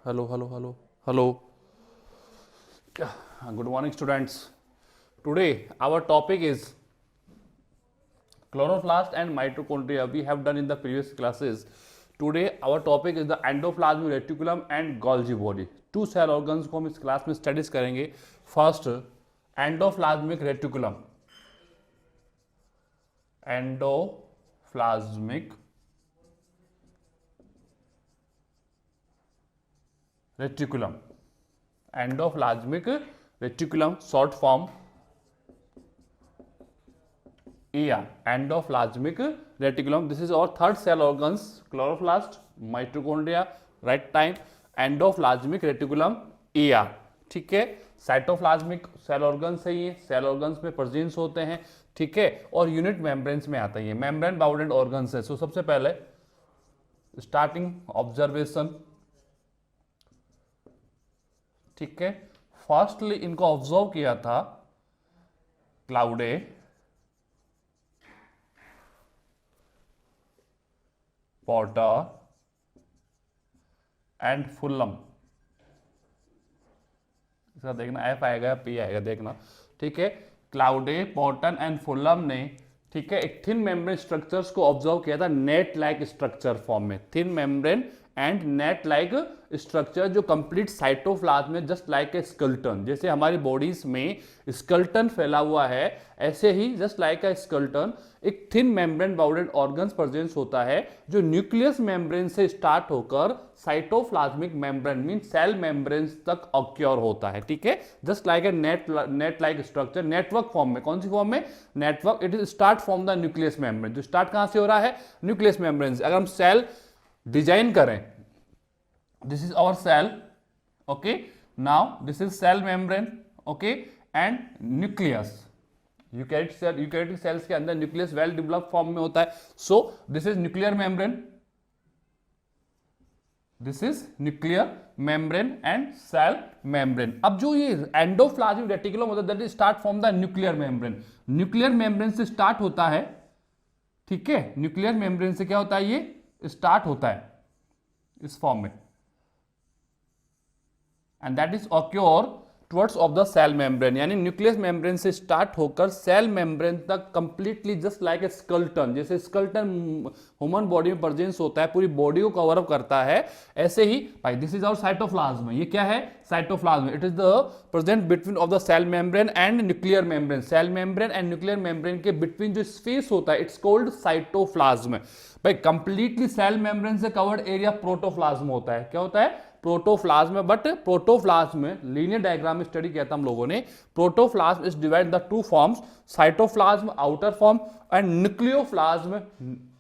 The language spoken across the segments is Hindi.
Hello, hello, hello, hello. Yeah, good morning, students. Today, our topic is chloroplast and mitochondria. We have done in the previous classes. Today, our topic is the endoplasmic reticulum and Golgi body. Two cell organs को हम इस क्लास में स्टडीज करेंगे. First, endoplasmic reticulum. Endoplasmic reticulum. Endoplasmic reticulum short form ER. Endoplasmic reticulum. This is और third cell organs. Chloroplast, mitochondria, right time. Endoplasmic reticulum ER. ठीक है. साइटोप्लाज्मिक सेल ऑर्गन्स है ये. सेल ऑर्गन्स में प्रेजेंस होते हैं. ठीक है. और यूनिट मेम्ब्रेन्स में आता है ये. मेम्ब्रेन बाउंडेड ऑर्गन्स है. सो सबसे पहले स्टार्टिंग ऑब्जर्वेशन. ठीक है. फर्स्टली इनको ऑब्जर्व किया था क्लाउडे, पॉटर एंड फुल्लम. इसका देखना एफ आएगा पी आएगा, देखना. ठीक है. क्लाउडे, पॉटन एंड फुल्लम ने, ठीक है, एक थिन मेम्ब्रेन स्ट्रक्चर्स को ऑब्जर्व किया था नेट लाइक स्ट्रक्चर फॉर्म में. Thin membrane and net like structure जो कंप्लीट साइटोप्लाज्म में, जस्ट लाइक ए स्केलेटन. जैसे हमारी बॉडीज में स्केलेटन फैला हुआ है, ऐसे ही जस्ट लाइक ए स्केलेटन एक thin membrane bounded organs presence होता है जो न्यूक्लियस मेम्ब्रेन से स्टार्ट होकर cytoplasmic membrane mean cell membrane तक ऑक्योर होता है. ठीक है. जस्ट लाइक ए net like structure, network form में. कौन सी फॉर्म में? Network. It is start from the nucleus membrane. जो स्टार्ट कहां से हो रहा है? न्यूक्लियस मेम्ब्रेन से. अगर हम सेल डिजाइन करें, this is our cell. Okay. Now this is cell membrane. Okay. And nucleus. Eukaryotic cells के अंदर न्यूक्लियस वेल डेवलप्ड फॉर्म में होता है. So this is nuclear membrane. This is nuclear membrane and cell membrane. अब जो ये एंडोप्लाज्मिक रेटिकुलम होता है, that is start from the nuclear membrane. Nuclear membrane से स्टार्ट होता है. ठीक है. न्यूक्लियर मेम्ब्रेन से क्या होता है? ये स्टार्ट होता है इस फॉर्म में, and that is occur towards of the cell membrane. यानी न्यूक्लियस मेम्ब्रेन से स्टार्ट होकर सेल मेम्ब्रेन तक completely just like a skeleton. जैसे स्केलेटन ह्यूमन बॉडी में प्रेजेंस होता है, पूरी बॉडी को कवर अप करता है, ऐसे ही भाई दिस इज आवर साइटोप्लाज्म. ये क्या है? Cytoplasm. It is the present between of the cell membrane and nuclear membrane. Cell membrane and nuclear membrane के बिटवीन जो स्पेस होता है, इट्स कॉल्ड साइटोप्लाज्म. भाई कंप्लीटली सेल मेम्ब्रेन से कवर्ड एरिया प्रोटोप्लाज्म होता है. क्या होता है? प्रोटोप्लाज्म. बट प्रोटोप्लाज्म में लीनियर डायग्राम में स्टडी किया था हम लोगों ने. Protoplasm is divide the two forms, cytoplasm outer form and nucleoplasm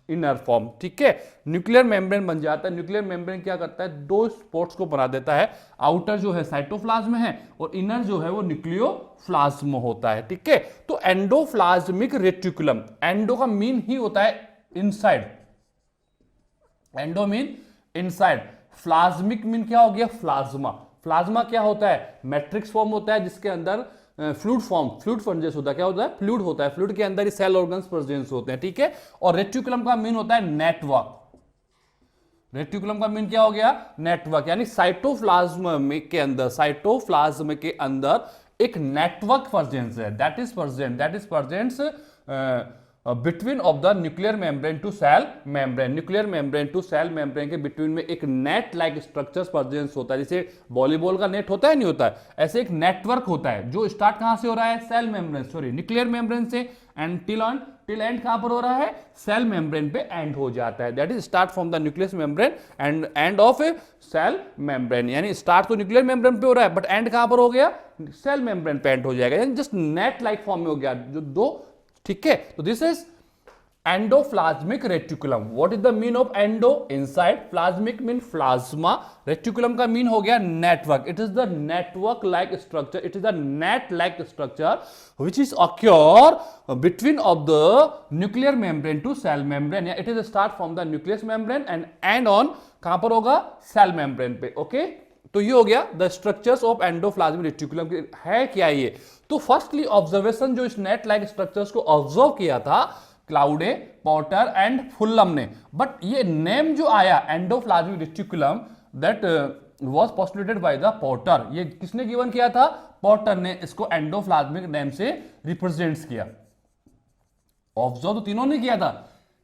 inner form. ठीक है. न्यूक्लियर मेम्ब्रेन बन जाता है. न्यूक्लियर मेम्ब्रेन क्या करता है? दो स्पॉट्स को बना देता है. आउटर जो है साइटोप्लाज्म है और इनर जो है वो न्यूक्लियोप्लाज्म होता है. ठीक है. तो एंडोप्लाज्मिक रेटिकुलम, एंडो का मीन ही होता है inside. Endo mean inside. Plasmic mean क्या हो गया? प्लाज्मा. प्लाज्मा क्या होता है? मैट्रिक्स फॉर्म होता है जिसके अंदर फ्लूइड फॉर्म, फ्लूइड प्रेजेंस होता है. क्या होता है? फ्लूइड होता है. फ्लूइड के अंदर ही सेल ऑर्गन्स प्रेजेंस होते हैं. ठीक है. और रेटिकुलम का मीन होता है नेटवर्क. रेटिकुलम का मीन क्या हो गया? नेटवर्क. यानी साइटोप्लाज्म के अंदर, साइटोप्लाज्म के अंदर एक नेटवर्क प्रेजेंस है. That is presence between of the nuclear membrane to cell membrane. Nuclear membrane to cell membrane के बिटवीन में एक नेट लाइक स्ट्रक्चर्स प्रेजेंस होता है. जैसे वॉलीबॉल का नेट होता है, नहीं होता है, ऐसे एक नेटवर्क होता है जो स्टार्ट कहां से हो रहा है? Cell membrane, sorry nuclear membrane से, एंड टिल एंड कहां पर हो रहा है? सेल मेम्ब्रेन पे एंड हो जाता है. That is start from the nucleus membrane and end of a cell membrane. यानी स्टार्ट तो न्यूक्लियर मेम्ब्रेन पे हो रहा है, बट एंड कहां पर हो गया? सेल मेम्ब्रेन पे एंड हो जाएगा. यानी जस्ट नेट लाइक फॉर्म में हो गया जो दो. ठीक है. तो this is endoplasmic reticulum. What is the mean of endo? Inside. Plasmic mean plasma. Reticulum का मीन हो गया network. It is the network like structure. It is the net like structure which is occur between of the nuclear membrane to cell membrane. It is start from the nucleus membrane and end on कहां पर होगा? cell membrane पे. ओके. तो ये हो गया the structures of endoplasmic reticulum. है क्या ये? तो फर्स्टली ऑब्जर्वेशन जो इस नेट लाइक स्ट्रक्चर्स को ऑब्जर्व किया था क्लाउडे, पॉटर एंड फुल्लम ने, बट ये नेम जो आया endoplasmic reticulum, that was postulated by the porter. ये किसने गिवन किया था? पोर्टर ने इसको एंडोप्लाज्मिक नेम से रिप्रेजेंट्स किया। ऑब्जर्व तो तीनों ने किया था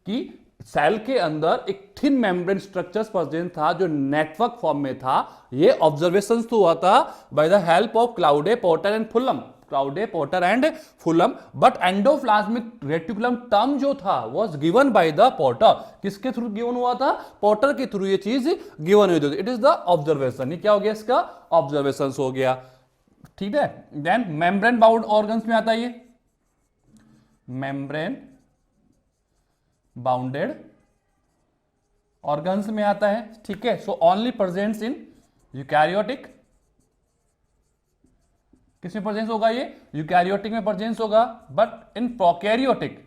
कि सेल के अंदर एक थिन मेम्ब्रेन स्ट्रक्चर प्रेजेंट था जो नेटवर्क फॉर्म में था। ये ऑब्जर्वेशंस तो हुआ था bye the help of Claude, porter and Fulham, Claude, porter and Fulham. But endoplasmic reticulum term जो था was given by the porter. किसके थ्रू गिवन हुआ था? पोर्टर के थ्रू ये चीज गिवन हुई थी। It is the observation. ये क्या हो गया? इसका ऑब्जर्वेशन हो गया। ठीक है। देन मेम्ब्रेन बाउंड ऑर्गन्स में आता है ये मेम्ब्रेन बाउंडेड ऑर्गन्स में आता है। ठीक है। So only presents in eukaryotic. किस में प्रेजेंस होगा? ये यूकैरियोटिक में प्रेजेंस होगा। बट इन प्रोकैरियोटिक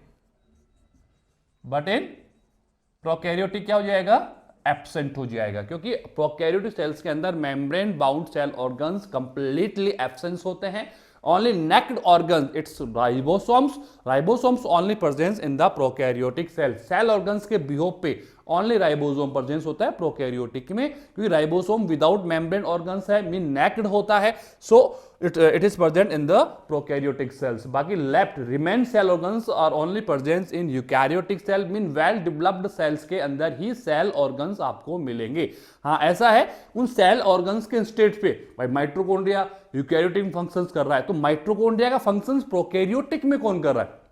क्या हो जाएगा? एब्सेंट हो जाएगा, क्योंकि प्रोकैरियोटिक सेल्स के अंदर membrane bound cell organs completely absence होते हैं। Only necked organs, its ribosomes only presence in the prokaryotic cell. Cell organs के बिहेव पे only राइबोसोम प्रेजेंस होता है प्रोकैरियोटिक में, क्योंकि राइबोसोम विदाउट मेम्ब्रेन ऑर्गन्स है, मीन नेक्ड होता है। सो it is present in the prokaryotic cells. बाकी left remain cell organs are only present in eukaryotic cell, mean well developed cells के अंदर ही cell organs आपको मिलेंगे। हाँ, ऐसा है उन cell organs के स्टेट पे भाई माइट्रोकॉन्ड्रिया यूकैरियोटिक फंक्शंस कर रहा है, तो माइट्रोकॉन्ड्रिया का फंक्शंस प्रोकैरियोटिक में कौन कर रहा है?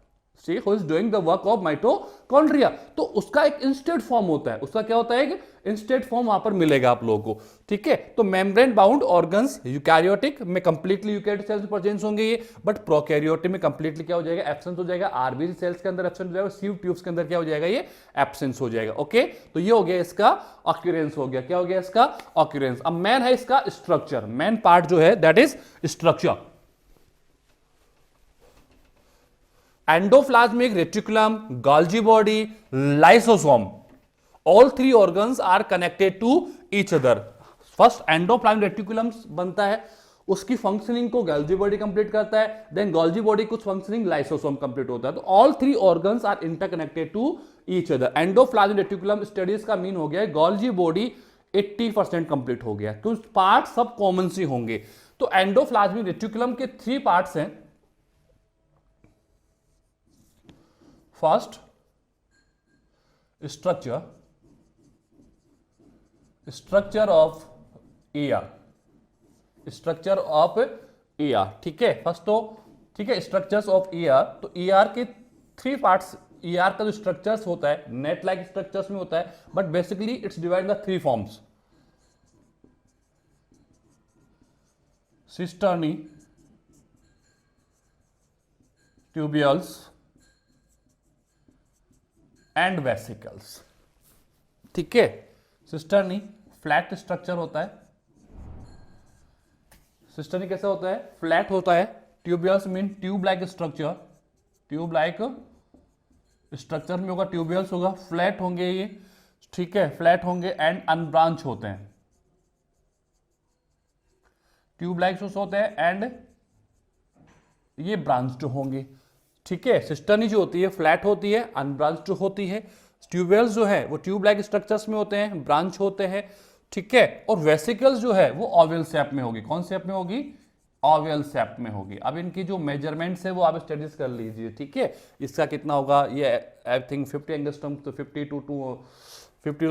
See who is doing the work of mitochondria। तो उसका एक इंस्टेट फॉर्म होता है। उसका क्या होता है? एक इंस्टेट फॉर्म वहां पर मिलेगा आप लोगों को। ठीक है। तो मेम्ब्रेन बाउंड ऑर्गन्स यूकैरियोटिक में कंप्लीटली यूकैरियोटिक सेल्स प्रेजेंस होंगे ये, बट प्रोकैरियोटिक में कंप्लीटली क्या हो जाएगा? एब्सेंस हो जाएगा। आरबीसी सेल्स के अंदर एब्सेंट हो जाएगा, सीव ट्यूब्स के अंदर क्या हो जाएगा? ये एब्सेंस हो जाएगा। ओके, तो ये हो गया इसका ऑक्यूरेंस हो गया। क्या हो गया इसका? ऑक्यूरेंस। अब मेन है इसका स्ट्रक्चर। मेन पार्ट जो है that is structure. Endoplasmic reticulum, Golgi body, lysosome, all three organs are connected to each other. First endoplasmic reticulum बनता है, उसकी फंक्शनिंग को Golgi body कंप्लीट करता है, देन Golgi body कुछ फंक्शनिंग लाइसोसोम कंप्लीट होता है। तो all three organs are interconnected to each other. Endoplasmic reticulum studies का मीन हो गया Golgi body 80% कंप्लीट हो गया, कुछ पार्ट सब कॉमन सी होंगे। तो एंडोप्लाज्मिक रेटिकुलम के 3 पार्ट्स हैं। First structure of ER, structure of ER. ठीक है। फर्स्ट तो ठीक है, स्ट्रक्चर्स ऑफ ईआर। तो ईआर के 3 पार्ट्स। ईआर का जो स्ट्रक्चर्स होता है नेट लाइक स्ट्रक्चर्स में होता है, but basically it's divide the 3 forms: cisternae, tubules and vesicles. ठीक है। सिस्टर्नी फ्लैट स्ट्रक्चर होता है। सिस्टर्नी कैसा होता है? फ्लैट होता है। Tubules mean tube like structure, tube like structure में होगा, ट्यूब्यूल्स होगा, फ्लैट होंगे ये। ठीक है, फ्लैट होंगे एंड अनब्रांच होते हैं। ट्यूब लाइक होते हैं एंड ये ब्रांच्ड होंगे। ठीक है। सिस्टर्नी जो होती है फ्लैट होती है, अनब्रांच्ड होती है। ट्यूबवेल्स जो है वो ट्यूब लाइक स्ट्रक्चर्स में होते हैं, ब्रांच होते हैं। ठीक है। और वेसिकल्स जो है वो ओवल शेप में होगी। कौन शेप में होगी? ओवल शेप में होगी। अब इनकी जो मेजरमेंट्स है वो आप स्टडीज कर लीजिए। ठीक है। इसका कितना होगा? ये आई थिंक 50 एंगस्ट्रम, तो 50 to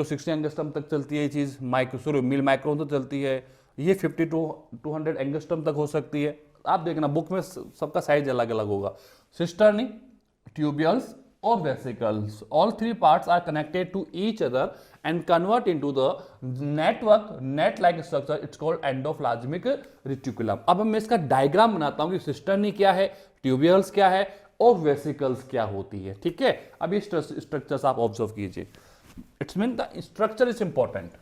60 एंगस्ट्रम तक चलती है ये चीज। मिल माइक्रोन तो चलती है। ये 50 to 200 एंगस्ट्रम तक हो सकती है। आप देखना बुक में सबका साइज अलग अलग होगा। सिस्टर्नी, ट्यूब्यूल्स और vesicles, all 3 parts are connected to each other and convert into the network, net like structure, it's called endoplasmic reticulum. अब मैं इसका डायग्राम बनाता हूं कि सिस्टर्नी क्या है, ट्यूब्यूल्स क्या है और वेसिकल्स क्या होती है। ठीक है। अब ये स्ट्रक्चर्स आप ऑब्जर्व कीजिए। It's mean the structure is important.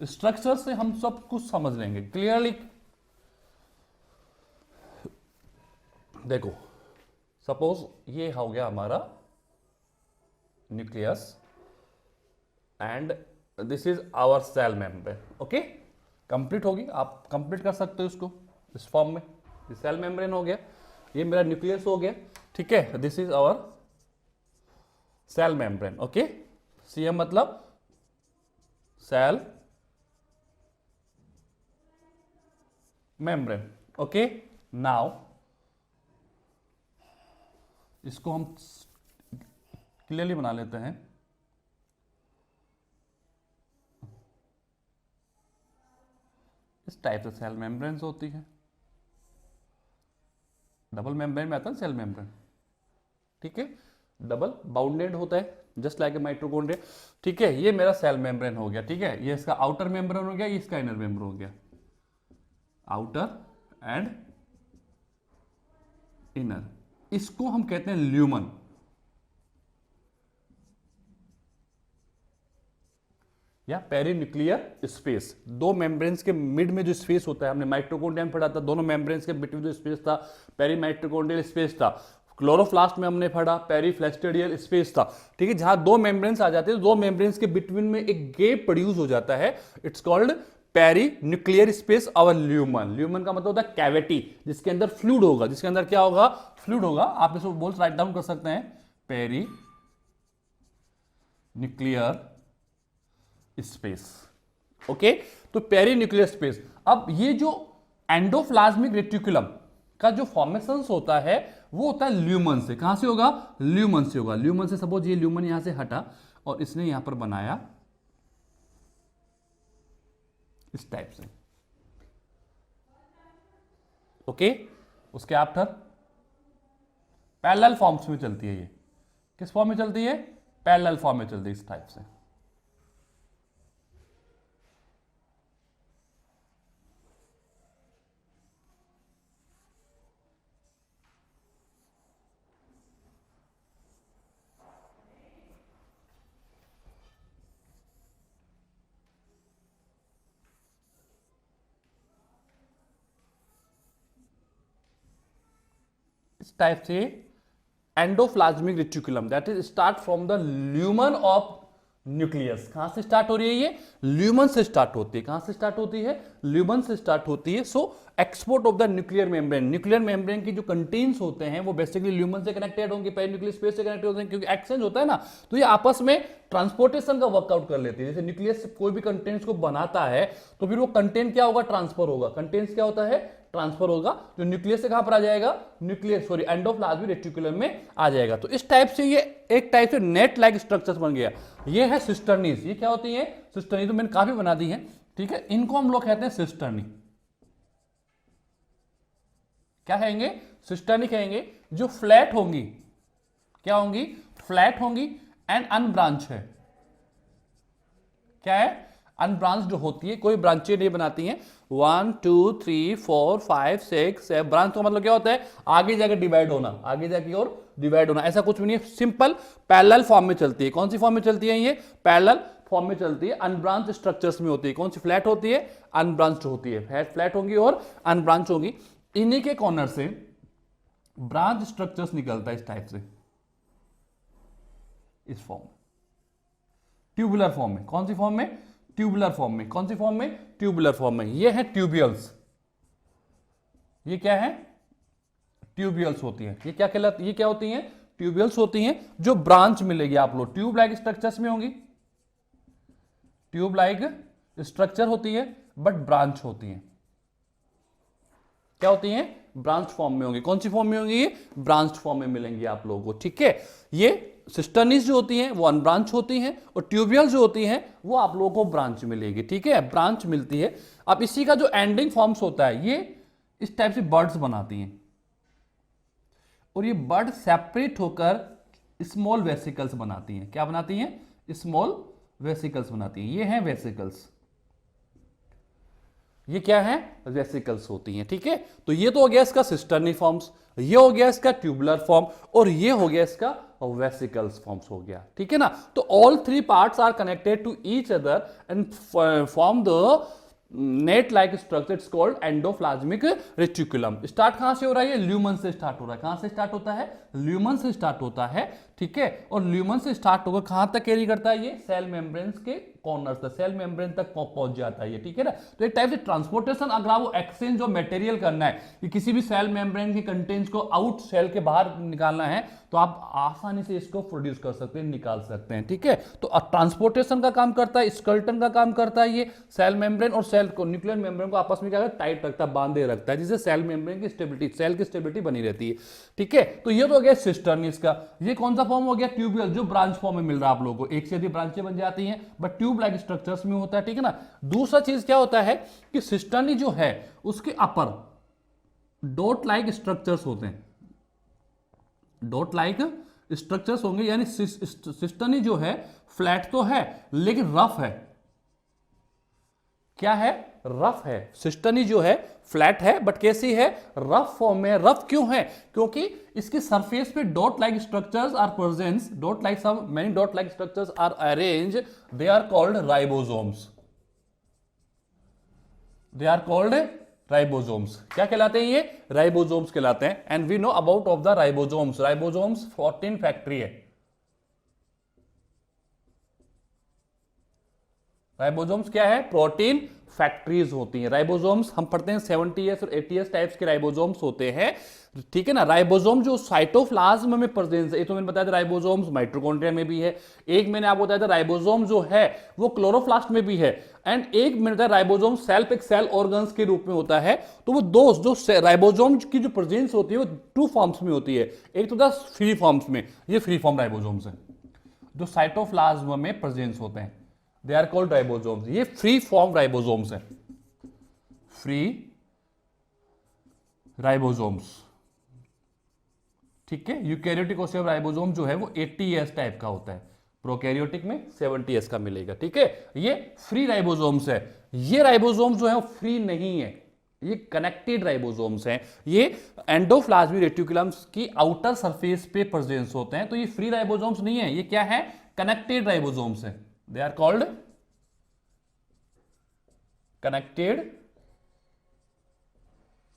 Structure से हम सब कुछ समझ लेंगे क्लियरली। देखो, सपोज ये हो गया हमारा nucleus and this is our cell membrane. Okay, complete होगी, आप कंप्लीट कर सकते हो इसको इस फॉर्म में। ये सेल मेम्ब्रेन हो गया, ये मेरा न्यूक्लियस हो गया। ठीक है। This is our cell membrane. Okay, CM मतलब सेल मेम्ब्रेन। ओके, नाउ इसको हम क्लियरली बना लेते हैं। इस टाइप से सेल मेम्ब्रेन्स होती है। डबल मेम्ब्रेन में आता है सेल मेम्ब्रेन, ठीक है, डबल बाउंडेड होता है जस्ट लाइक ए माइटोकॉन्ड्रिया, ठीक है। ये मेरा सेल मेम्ब्रेन हो गया, ठीक है। ये इसका आउटर मेम्ब्रेन हो गया, ये इसका इनर मेम्ब्रेन हो गया, आउटर एंड इनर। इसको हम कहते हैं ल्यूमन। या पेरीन्यूक्लियर स्पेस, दो मेम्ब्रेन्स के मिड में जो स्पेस होता है, हमने माइटोकॉन्ड्रिया में पढ़ा था, दोनों मेम्ब्रेन्स के बिटवीन जो स्पेस था पेरीमाइटोकॉन्ड्रियल स्पेस था। क्लोरोप्लास्ट में हमने पढ़ा पेरीफ्लेस्टेडियल स्पेस था, ठीक है। जहां दो मेम्ब्रेन्स आ जाते हैं, दो मेम्ब्रेन्स के बिटवीन में एक गैप प्रोड्यूस हो जाता है, इट्स कॉल्ड पेरीन्यूक्लियर स्पेस और ल्यूमन। ल्यूमन का मतलब होता है कैविटी, जिसके अंदर फ्लूइड होगा, जिसके अंदर क्या होगा, फ्लूइड होगा। आप इसको बोल राइट डाउन कर सकते हैं, पेरीन्यूक्लियर स्पेस। ओके, तो पेरीन्यूक्लियर स्पेस। अब ये जो एंडोप्लाज्मिक रेटिकुलम का जो फॉर्मेशंस होता है वो होता है ल्यूमन से। कहां से होगा, ल्यूमन से होगा। ल्यूमन से सपोज ये ल्यूमन यहां से हटा और इसने यहां पर बनाया इस टाइप से, ओके। उसके आफ्टर पैरेलल फॉर्म्स में चलती है। ये किस फॉर्म में चलती है, पैरेलल फॉर्म में चलती है, इस टाइप से। इस टाइप से endoplasmic reticulum that is start from the lumen of nucleus. कहां से स्टार्ट हो रही है, ये ल्यूमन से स्टार्ट होती है। कहां से स्टार्ट होती है, ल्यूमन से स्टार्ट होती है। So export of the nuclear membrane, nuclear membrane की जो कंटेन्स होते हैं वो बेसिकली ल्यूमन से कनेक्टेड होंगे, पेरीन्यूक्लियर स्पेस से कनेक्टेड होते हैं, क्योंकि एक्सचेंज होता है ना, तो ये आपस में ट्रांसपोर्टेशन का वर्कआउट कर लेते हैं। जैसे न्यूक्लियस कोई भी कंटेंट्स को बनाता है तो फिर वो कंटेंट क्या होगा, ट्रांसफर होगा। कंटेंट्स क्या होता है, ट्रांसफर होगा, जो न्यूक्लियस से कहां पर आ जाएगा, न्यूक्लियस सॉरी एंडोप्लाज्मिक रेटिकुलम में आ जाएगा। तो इस टाइप से ये एक टाइप से नेट लाइक स्ट्रक्चर्स बन गया। ये है सिस्टर्नीज। ये क्या होती है, सिस्टर्नी, तो मैंने काफी बना दी है, ठीक है। इनको हम लोग कहते हैं सिस्टर्नी। क्या कहेंगे, सिस्टर्नी कहेंगे। जो फ्लैट होंगी, क्या होंगी, फ्लैट होंगी एंड अनब्रांच है। क्या है, अनब्रांच्ड होती है, कोई ब्रांचें नहीं बनाती हैं। 1 2 3 4 5 6 7 ब्रांच का मतलब क्या होता है, आगे जाकर डिवाइड होना, आगे जाके और डिवाइड होना, ऐसा कुछ भी नहीं है। सिंपल पैरेलल फॉर्म में चलती है। कौन सी फॉर्म में चलती है, ये पैरेलल फॉर्म में चलती है, अनब्रांच स्ट्रक्चर्स में होती है। कौन सी, फ्लैट होती है, अनब्रांच्ड होती है। फ्लैट होंगी और अनब्रांच होगी। इन्हीं के कॉर्नर से ब्रांच स्ट्रक्चर्स निकलता है इस टाइप से, इस फॉर्म, ट्यूबुलर फॉर्म में। कौन सी फॉर्म में, ट्यूबुलर फॉर्म में। कौन सी फॉर्म में, ट्यूबुलर फॉर्म में। ये है ट्यूब्यूल्स। ये क्या है, ट्यूब्यूल्स होती है। ये क्या कहलाती, ये क्या होती हैं, ट्यूब्यूल्स होती हैं, जो ब्रांच मिलेगी आप लोग ट्यूब लाइक स्ट्रक्चर्स में होंगी। ट्यूब लाइक स्ट्रक्चर होती है बट ब्रांच होती है। क्या होती हैं, ब्रांच फॉर्म में होंगी। कौन सी फॉर्म में होंगी, ये ब्रांच फॉर्म में मिलेंगी आप लोगों को, ठीक है। ये सिस्टर्नीज जो होती हैं वो अनब्रांच होती हैं और ट्यूब्यूल जो होती हैं वो आप लोगों को ब्रांच मिलेगी, ठीक है, ब्रांच मिलती है। अब इसी का जो एंडिंग फॉर्म्स होता है, ये इस टाइप से बर्ड्स बनाती हैं और ये बर्ड सेपरेट होकर स्मॉल वेसिकल्स बनाती हैं। क्या बनाती हैं, स्मॉल वेसिकल्स बनाती हैं। ये हैं वेसिकल्स, ये क्या है, वेसिकल्स होती हैं, ठीक है। तो ये तो हो गया इसका सिस्टर्नी फॉर्म्स, ये हो गया इसका ट्यूबुलर फॉर्म और ये हो गया इसका वेसिकल्स फॉर्म्स हो गया, ठीक है ना। तो all three parts are connected to each other and form the net like structure, it's called endoplasmic reticulum. Start कहां से हो रहा है, ये ल्यूमन से स्टार्ट हो रहा है। कहां से स्टार्ट होता है, ल्यूमन से स्टार्ट होता है, ठीक है, और ल्यूमन से स्टार्ट होकर कहां तक कैरी करता है ये, सेल मेम्ब्रेन के कॉर्नर तक, सेल मेम्ब्रेन तक पहुंच जाता है ये, ठीक है ना। तो एक टाइप से ट्रांसपोर्टेशन, अगर आपको एक्सचेंज ऑफ मटेरियल करना है कि किसी भी सेल मेम्ब्रेन के कंटेंट्स को आउट सेल के बाहर निकालना है, तो आप आसानी से इसको प्रोड्यूस कर सकते हैं, निकाल सकते हैं, ठीक है। तो ट्रांसपोर्टेशन का काम करता है, स्केलेटन का काम करता है ये, सेल मेम्ब्रेन और सेल को, न्यूक्लियर मेम्ब्रेन को आपस में क्या करता है, टाइट रखता है, बांधे रखता है, जिससे सेल मेम्ब्रेन की स्टेबिलिटी, सेल की स्टेबिलिटी बनी रहती है, ठीक है। तो ये तो हो गया सिस्टर्न इसका। ये कौन सा फॉर्म हो गया, ट्यूब्यूल, जो ब्रांच फॉर्म में मिल रहा है आप लोगों को, एक से अधिक ब्रांचें बन जाती हैं, बट ट्यूब लाइक स्ट्रक्चर्स में होता है, ठीक है ना। दूसरा चीज क्या होता है कि सिस्टर्नी जो है उसके अपर डॉट लाइक स्ट्रक्चर्स होते हैं, डॉट लाइक स्ट्रक्चर्स होंगे, यानी सिस्टर्नी जो है फ्लैट तो है लेकिन रफ है, क्या है, रफ है। सिस्टर्नी जो है फ्लैट है बट कैसी है, रफ फॉर्म में। रफ क्यों है, क्योंकि इसके सरफेस पे dot like structures are present, dot like some many dot like structures are arrange, they are called ribosomes, they are called ribosomes. क्या कहलाते हैं ये, राइबोसोम्स कहलाते हैं। And we know about of the ribosomes, ribosomes 14 factory है, राइबोसोम्स क्या है, प्रोटीन फैक्ट्रीज होती हैं। राइबोसोम्स हम पढ़ते हैं 70s और 80s टाइप्स के राइबोसोम्स होते हैं, ठीक है ना। राइबोसोम जो साइटोप्लाज्म में प्रेजेंस है, ये तो मैंने बताया था राइबोसोम्स माइटोकॉन्ड्रिया में भी है, एक मैंने आपको बताया था राइबोसोम जो है वो क्लोरोप्लास्ट में भी है, एंड एक मैंने बताया राइबोसोम सेल पे सेल ऑर्गन्स के रूप में होता है। तो वो दो जो राइबोसोम की जो प्रेजेंस होती है वो 2 फॉर्म्स में होती है, एक तो था फ्री फॉर्म्स में, ये फ्री फॉर्म राइबोसोम्स है जो साइटोप्लाज्म में प्रेजेंस होते हैं, दे आर कॉल्ड राइबोसोम्स। ये फ्री फॉर्म राइबोसोम्स है, फ्री राइबोसोम्स, ठीक है। यूकैरियोटिक ऑफ राइबोसोम जो है वो 80s टाइप का होता है, प्रोकैरियोटिक में 70s का मिलेगा, ठीक है। ये फ्री राइबोसोम्स है। ये राइबोसोम जो है वो फ्री नहीं है, ये कनेक्टेड राइबोसोम्स हैं, ये एंडोप्लाज्मिक रेटिकुलम्स की आउटर सरफेस पे प्रेजेंस होते हैं। तो ये फ्री राइबोसोम्स नहीं है, ये क्या है, कनेक्टेड राइबोसोम्स है, they are called connected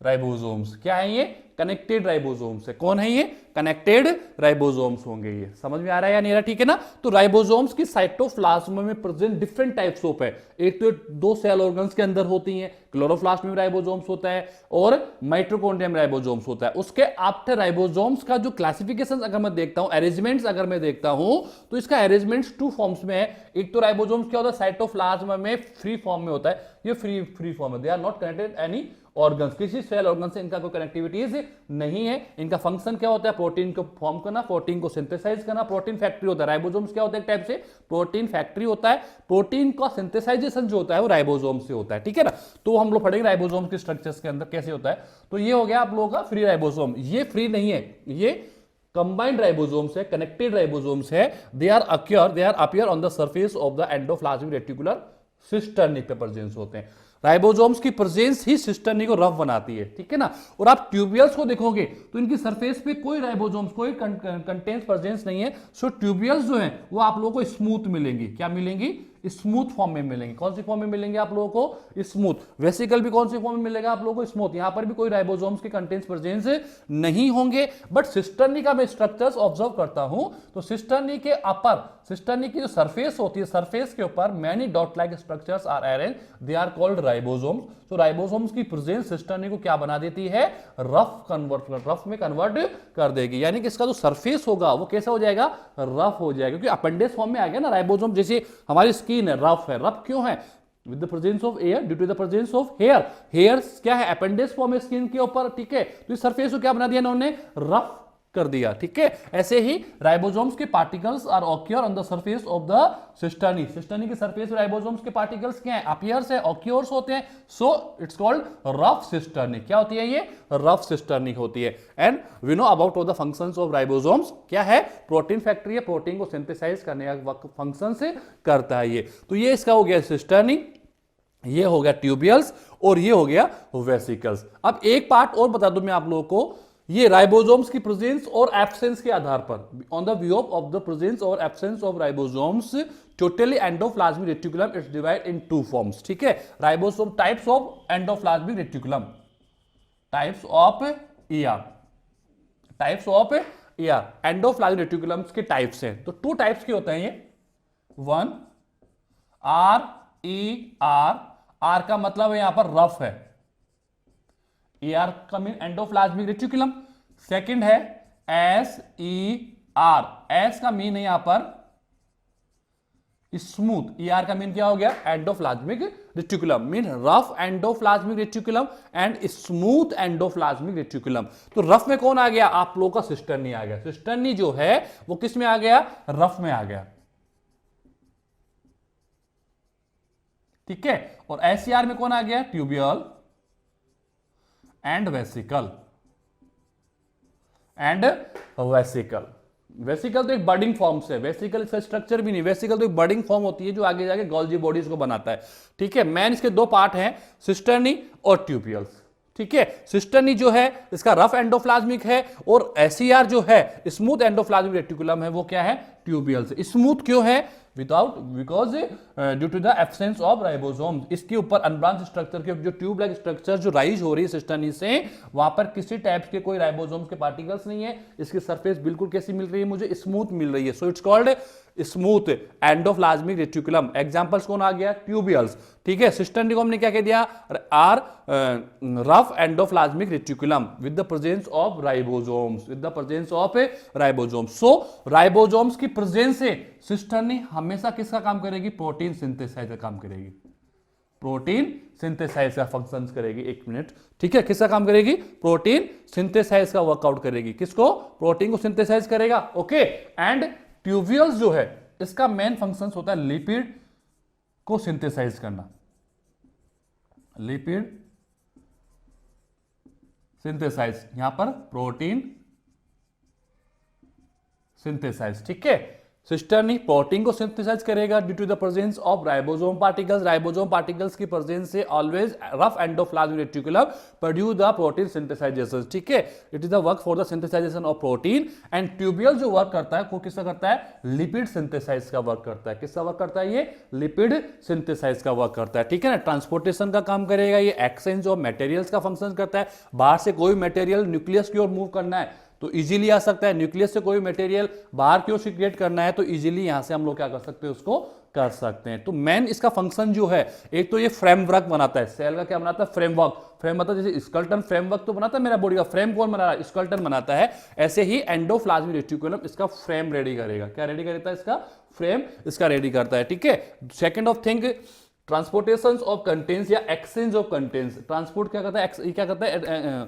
ribosomes. क्या है ये, कनेक्टेड राइबोसोम्स है। कौन है ये, कनेक्टेड राइबोसोम्स होंगे ये। समझ में आ रहा है या नहीं रहा, ठीक है ना। तो राइबोसोम्स की साइटोप्लाज्म में प्रेजेंट डिफरेंट टाइप्स ऑफ है, एक तो 2 सेल ऑर्गन्स के अंदर होती हैं, क्लोरोप्लास्ट में राइबोसोम्स होता है और माइटोकॉन्ड्रिया में राइबोसोम्स होता है। उसके आफ्टर राइबोसोम्स का जो क्लासिफिकेशन अगर मैं देखता हूं, अरेंजमेंट्स अगर मैं देखता हूं, तो इसका अरेंजमेंट्स 2 फॉर्म्स में है। एक तो राइबोसोम्स क्या होता है, साइटोप्लाज्म में फ्री फॉर्म में होता है, ये फ्री फॉर्म है, they are not connected any organs, किसी सेल ऑर्गन से इनका कोई कनेक्टिविटीज नहीं है। इनका फंक्शन क्या होता है, प्रोटीन को फॉर्म करना, प्रोटीन को सिंथेसाइज करना, प्रोटीन फैक्ट्री होता है। राइबोसोम्स क्या होता है, एक टाइप से प्रोटीन फैक्ट्री होता है, प्रोटीन का सिंथेसाइजेशन जो होता है वो राइबोसोम से होता है, ठीक है ना। तो हम लोग पढ़ेंगे राइबोसोम के स्ट्रक्चर्स के अंदर कैसे होता है। तो ये हो गया आप लोगों का फ्री राइबोसोम। ये फ्री नहीं है, ये कंबाइंड राइबोसोम्स है, कनेक्टेड राइबोसोम्स है, they are appear on the surface of the endoplasmic reticular cisternae पे प्रेजेंस होते हैं। राइबोसोम्स की प्रेजेंस ही सिस्टर्नी को रफ बनाती है, ठीक है ना। और आप ट्यूब्यूल्स को देखोगे तो इनकी सरफेस पे कोई राइबोसोम्स, कोई कंटेंट प्रेजेंस नहीं है। सो ट्यूब्यूल्स जो हैं वो आप लोगों को स्मूथ मिलेंगी, क्या मिलेंगी, स्मूथ फॉर्म में मिलेंगे। कौन सी फॉर्म में मिलेंगे आप लोगों को, स्मूथ। वेसिकल भी कौन सी फॉर्म में मिलेगा आप लोगों को, स्मूथ। यहां पर भी कोई राइबोसोम्स के कंटेंट्स प्रेजेंस नहीं होंगे। बट सिस्टर्नी का मैं स्ट्रक्चर्स ऑब्जर्व करता हूं तो सिस्टर्नी के अपर, सिस्टर्नी की जो सरफेस होती है, सरफेस के ऊपर many dot like structures are arrange, they are called ribosomes. तो राइबोसोम्स की प्रेजेंस सिस्टर्नी को क्या बना देती है, रफ में कन्वर्ट कर देगी। यानी कि इसका जो सरफेस होगा वो कैसा हो जाएगा, रफ हो जाएगा, क्योंकि अपेंडेज फॉर्म में आ गया ना राइबोसोम। जैसे हमारी स्किन है, रफ है, रफ क्यों है, with the presence of air, due to the presence of hair. Hair क्या है, अपेंडेज फॉर्म है स्किन के ऊपर, ठीक है। तो इस सरफेस को क्या बना दिया इन्होंने, रफ कर दिया, ठीक है। ऐसे ही राइबोसोम्स के particles are occur on the surface of the cisternae. Cisternae के सरफेस पे राइबोसोम्स के पार्टिकल्स क्या है, अपीयर्स है, ऑक्यूर्स होते हैं। So it's called rough cisternae. क्या होती है ये, रफ सिस्टर्नी होती है। And we know about of the functions of ribosomes, क्या है, प्रोटीन फैक्ट्री है, प्रोटीन को सिंथेसाइज करने का फंक्शन से करता है ये। तो ये इसका हो गया सिस्टर्नी, ये हो गया ट्यूब्यूल्स और ये हो गया वेसिकल्स। अब एक पार्ट और बता दूं मैं आप लोगों को, ये राइबोसोम्स की प्रेजेंस और एब्सेंस के आधार पर, on the view of the presence और absence of ribosomes totally endoplasmic reticulum it's divide in 2 forms, ठीक है। Ribosome types of endoplasmic reticulum, types of types of ER endoplasmic reticulums के टाइप्स हैं, तो 2 टाइप्स के होते हैं ये। 1 RER, R का मतलब है यहां पर रफ है, ER का मीन एंडोप्लाज्मिक रेटिकुलम। सेकंड है SER, S का मीन है यहां पर स्मूथ, ER का मीन क्या हो गया, endoplasmic reticulum, mean rough endoplasmic reticulum and smooth endoplasmic reticulum. तो रफ में कौन आ गया, आप लोगों का सिस्टर्नी आ गया। सिस्टर्नी जो है वो किस में आ गया, रफ में आ गया, ठीक है। और SCR में कौन आ गया, ट्यूबियल एंड वेसिकल, वेसिकल तो एक बर्डिंग फॉर्म से, वेसिकल इसका स्ट्रक्चर भी नहीं, वेसिकल तो एक बर्डिंग फॉर्म होती है जो आगे जाके गोल्जी बॉडीज को बनाता है, ठीक है। मैन इसके 2 पार्ट हैं, सिस्टर्नी और ट्यूबियल्स, ठीक है। सिस्टर्नी जो है इसका रफ एंडोप्लाज्मिक है, और SCR जो है स्मूथ एंडोप्लाज्मिक रेटिकुलम है, वो क्या है, ट्यूबियल्स। स्मूथ क्यों है, without, because due to the absence of ribosome, इसके ऊपर अनब्रांच स्ट्रक्चर के जो ट्यूब लाइक स्ट्रक्चर जो राइज हो रही है सिस्टर्नी से, वहां पर किसी टाइप के कोई राइबोसोम्स के पार्टिकल्स नहीं है। इसकी सरफेस बिल्कुल कैसी मिल रही है, मुझे स्मूथ मिल रही है, सो it's called smooth endoplasmic reticulum. Examples कौन आ गया, ट्यूबियल्स, ठीक है। सिस्टर्नी को हमने क्या कह दिया, are rough endoplasmic reticulum with the presence of ribosomes, with the presence of ribosomes. So ribosomes की प्रेजेंस से सिस्टर्नी हमेशा किसका काम करेगी, प्रोटीन सिंथेसाइज का काम करेगी, प्रोटीन सिंथेसाइज का फंक्शन करेगी। 1 मिनट, ठीक है, किसका काम करेगी, प्रोटीन सिंथेसाइज का वर्कआउट करेगी, किसको, प्रोटीन को सिंथेसाइज करेगा, ओके। एंड ट्यूबियल्स जो है इसका मेन फंक्शन होता है लिपिड को सिंथेसाइज करना, लिपिड सिंथेसाइज, यहां पर प्रोटीन सिंथेसाइज, ठीक है। सिस्टर्नी प्रोटीन को सिंथेसाइज करेगा due to the presence of ribosome particles, ribosome particles की प्रेजेंस से always rough endoplasmic reticulum produce the protein synthesisation, ठीक है। It is the work for the synthesisation of protein. And tubule जो वर्क करता है वो किसका करता है, लिपिड सिंथेसाइज का वर्क करता है। किसका वर्क करता है, ये लिपिड सिंथेसाइज का वर्क करता है, ठीक है ना। ट्रांसपोर्टेशन का काम करेगा, ये एक्सचेंज ऑफ मटेरियल्स का फंक्शन करता है। बाहर से कोई मटेरियल न्यूक्लियस की ओर मूव करना है तो इजीली आ सकता है, न्यूक्लियस से कोई मटेरियल बाहर की ओर सीक्रेट करना है तो इजीली यहां से हम लोग क्या कर सकते हैं, उसको कर सकते हैं। तो मेन इसका फंक्शन जो है, एक तो ये फ्रेमवर्क बनाता है, सेल का क्या बनाता है, फ्रेमवर्क। फ्रेम मतलब जैसे स्केलेटन फ्रेमवर्क तो बनाता है मेरा बॉडी का, फ्रेम कौन बना रहा है, स्केलेटन बनाता है। ऐसे ही एंडोप्लाज्मिक रेटिकुलम इसका फ्रेम रेडी करेगा। क्या रेडी करता है, इसका फ्रेम इसका रेडी करता है, ठीक है। Second of thing, transportation of contents या एक्सचेंज ऑफ कंटेंट्स। ट्रांसपोर्ट क्या करता है, क्या करता है,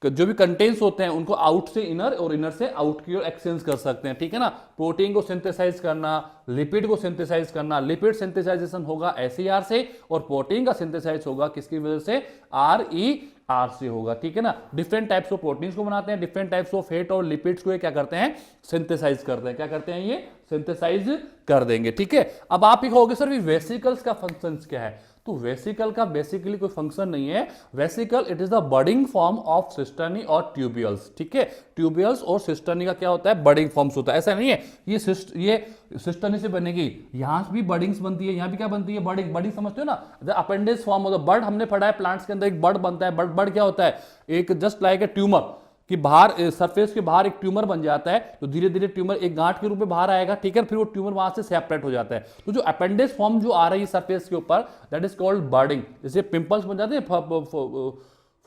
जो भी कंटेंट्स होते हैं उनको आउट से इनर और इनर से आउट की ओर एक्सचेंज कर सकते हैं, ठीक है ना। प्रोटीन को सिंथेसाइज करना, लिपिड को सिंथेसाइज करना, लिपिड सिंथेसाइजेशन होगा SCR से, और प्रोटीन का सिंथेसाइज होगा किसकी वजह से, RER से होगा, ठीक है ना। डिफरेंट टाइप्स ऑफ प्रोटीन्स को बनाते हैं, डिफरेंट टाइप्स ऑफ फैट और लिपिड्स को क्या करते हैं, सिंथेसाइज करते हैं। क्या करते हैं, ये सिंथेसाइज कर देंगे, ठीक है। अब आप ही कहोगे सर वेसिकल्स का फंक्शन क्या है, तो वेसिकल का बेसिकली कोई फंक्शन नहीं है। Vesicle it is the budding form of cisternae और ट्यूबियल्स, ठीक है। ट्यूबियल्स और सिस्टर्नी का क्या होता है, बर्डिंग फॉर्म्स होता है। ऐसा नहीं है ये सिस्टर्नी से बनेगी, यहां भी बर्डिंग्स बनती है, यहां भी क्या बनती है, बर्डिंग। बर्डिंग समझते हो ना, the appendage form of the bird, हमने पढ़ा है प्लांट्स के अंदर एक बर्ड बनता है। बर्ड क्या होता है, एक जस्ट लाइक ए ट्यूमर कि बाहर सरफेस के बाहर एक ट्यूमर बन जाता है, तो धीरे धीरे ट्यूमर एक गांठ के रूप में बाहर आएगा, ठीक है। फिर वो ट्यूमर वहां से सेपरेट हो जाता है। तो जो अपेंडेज फॉर्म जो आ रही है सरफेस के ऊपर, दैट इज कॉल्ड बर्डिंग। जैसे पिंपल्स बन जाते हैं,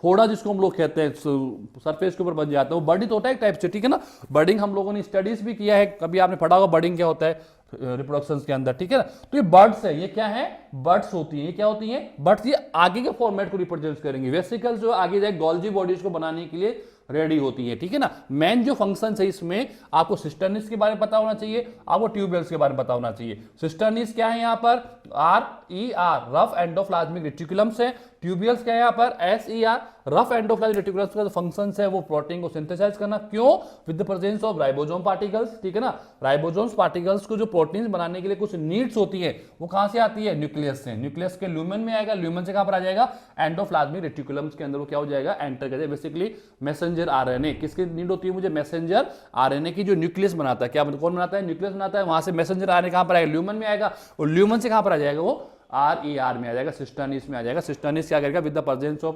फोड़ा जिसको हम लोग कहते हैं, सरफेस के ऊपर बन जाता है, वो बर्डिंग होता है एक टाइप से, ठीक है ना। बर्डिंग हम लोगों ने स्टडीज भी किया है, कभी आपने पढ़ा होगा बर्डिंग क्या होता है रिप्रोडक्शन के अंदर, ठीक है ना। तो ये बर्ड्स है, ये क्या है, बर्ड्स होती हैं। ये क्या होती हैं, बर्ड्स। ये आगे के फॉर्मेट को रिप्रेजेंट करेंगे। वेसिकल जो आगे जाए गोल्जी बॉडीज को बनाने के लिए रेडी होती है, ठीक है ना। मेन जो फंक्शन है इसमें, आपको सिस्टर्निस के बारे में पता होना चाहिए, आपको ट्यूबियल्स के बारे में पता होना चाहिए। सिस्टर्निस क्या है, यहाँ पर RER रफ एंडोप्लाज्मिक रेटिकुलम से। ट्यूबियल्स क्या है यहाँ पर, SER रफ एंडोप्लाज्मिक रेटिकुलम्स का जो फंक्शन है वो प्रोटीन को सिंथेसाइज करना। क्यों, with the presence of ribosome particles, ठीक है ना। राइबोसोम्स पार्टिकल्स को जो प्रोटीन बनाने के लिए कुछ नीड्स होती है, वो कहां से आती है, न्यूक्लियस से। न्यूक्लियस के ल्यूमेन में आएगा, ल्यूमेन से कहां पर आ जाएगा, एंडोप्लाज्मिक रेटिकुलम्स के अंदर वो क्या हो जाएगा, एंटर कर जाएगा। बेसिकली मैसेंजर RNA, किसकी नीड होती है मुझे, मैसेंजर RNA की, जो न्यूक्लियस बनाता है। क्या कौन बनाता है, न्यूक्लियस बनाता है। वहां से मैसेंजर RNA कहां पर आएगा, ल्यूमेन में आएगा, और ल्यूमेन से कहां पर आ जाएगा, वो RER में आ जाएगा, सिस्टर्निस में आ जाएगा। सिस्टर्निस क्या करेगा, with the presence of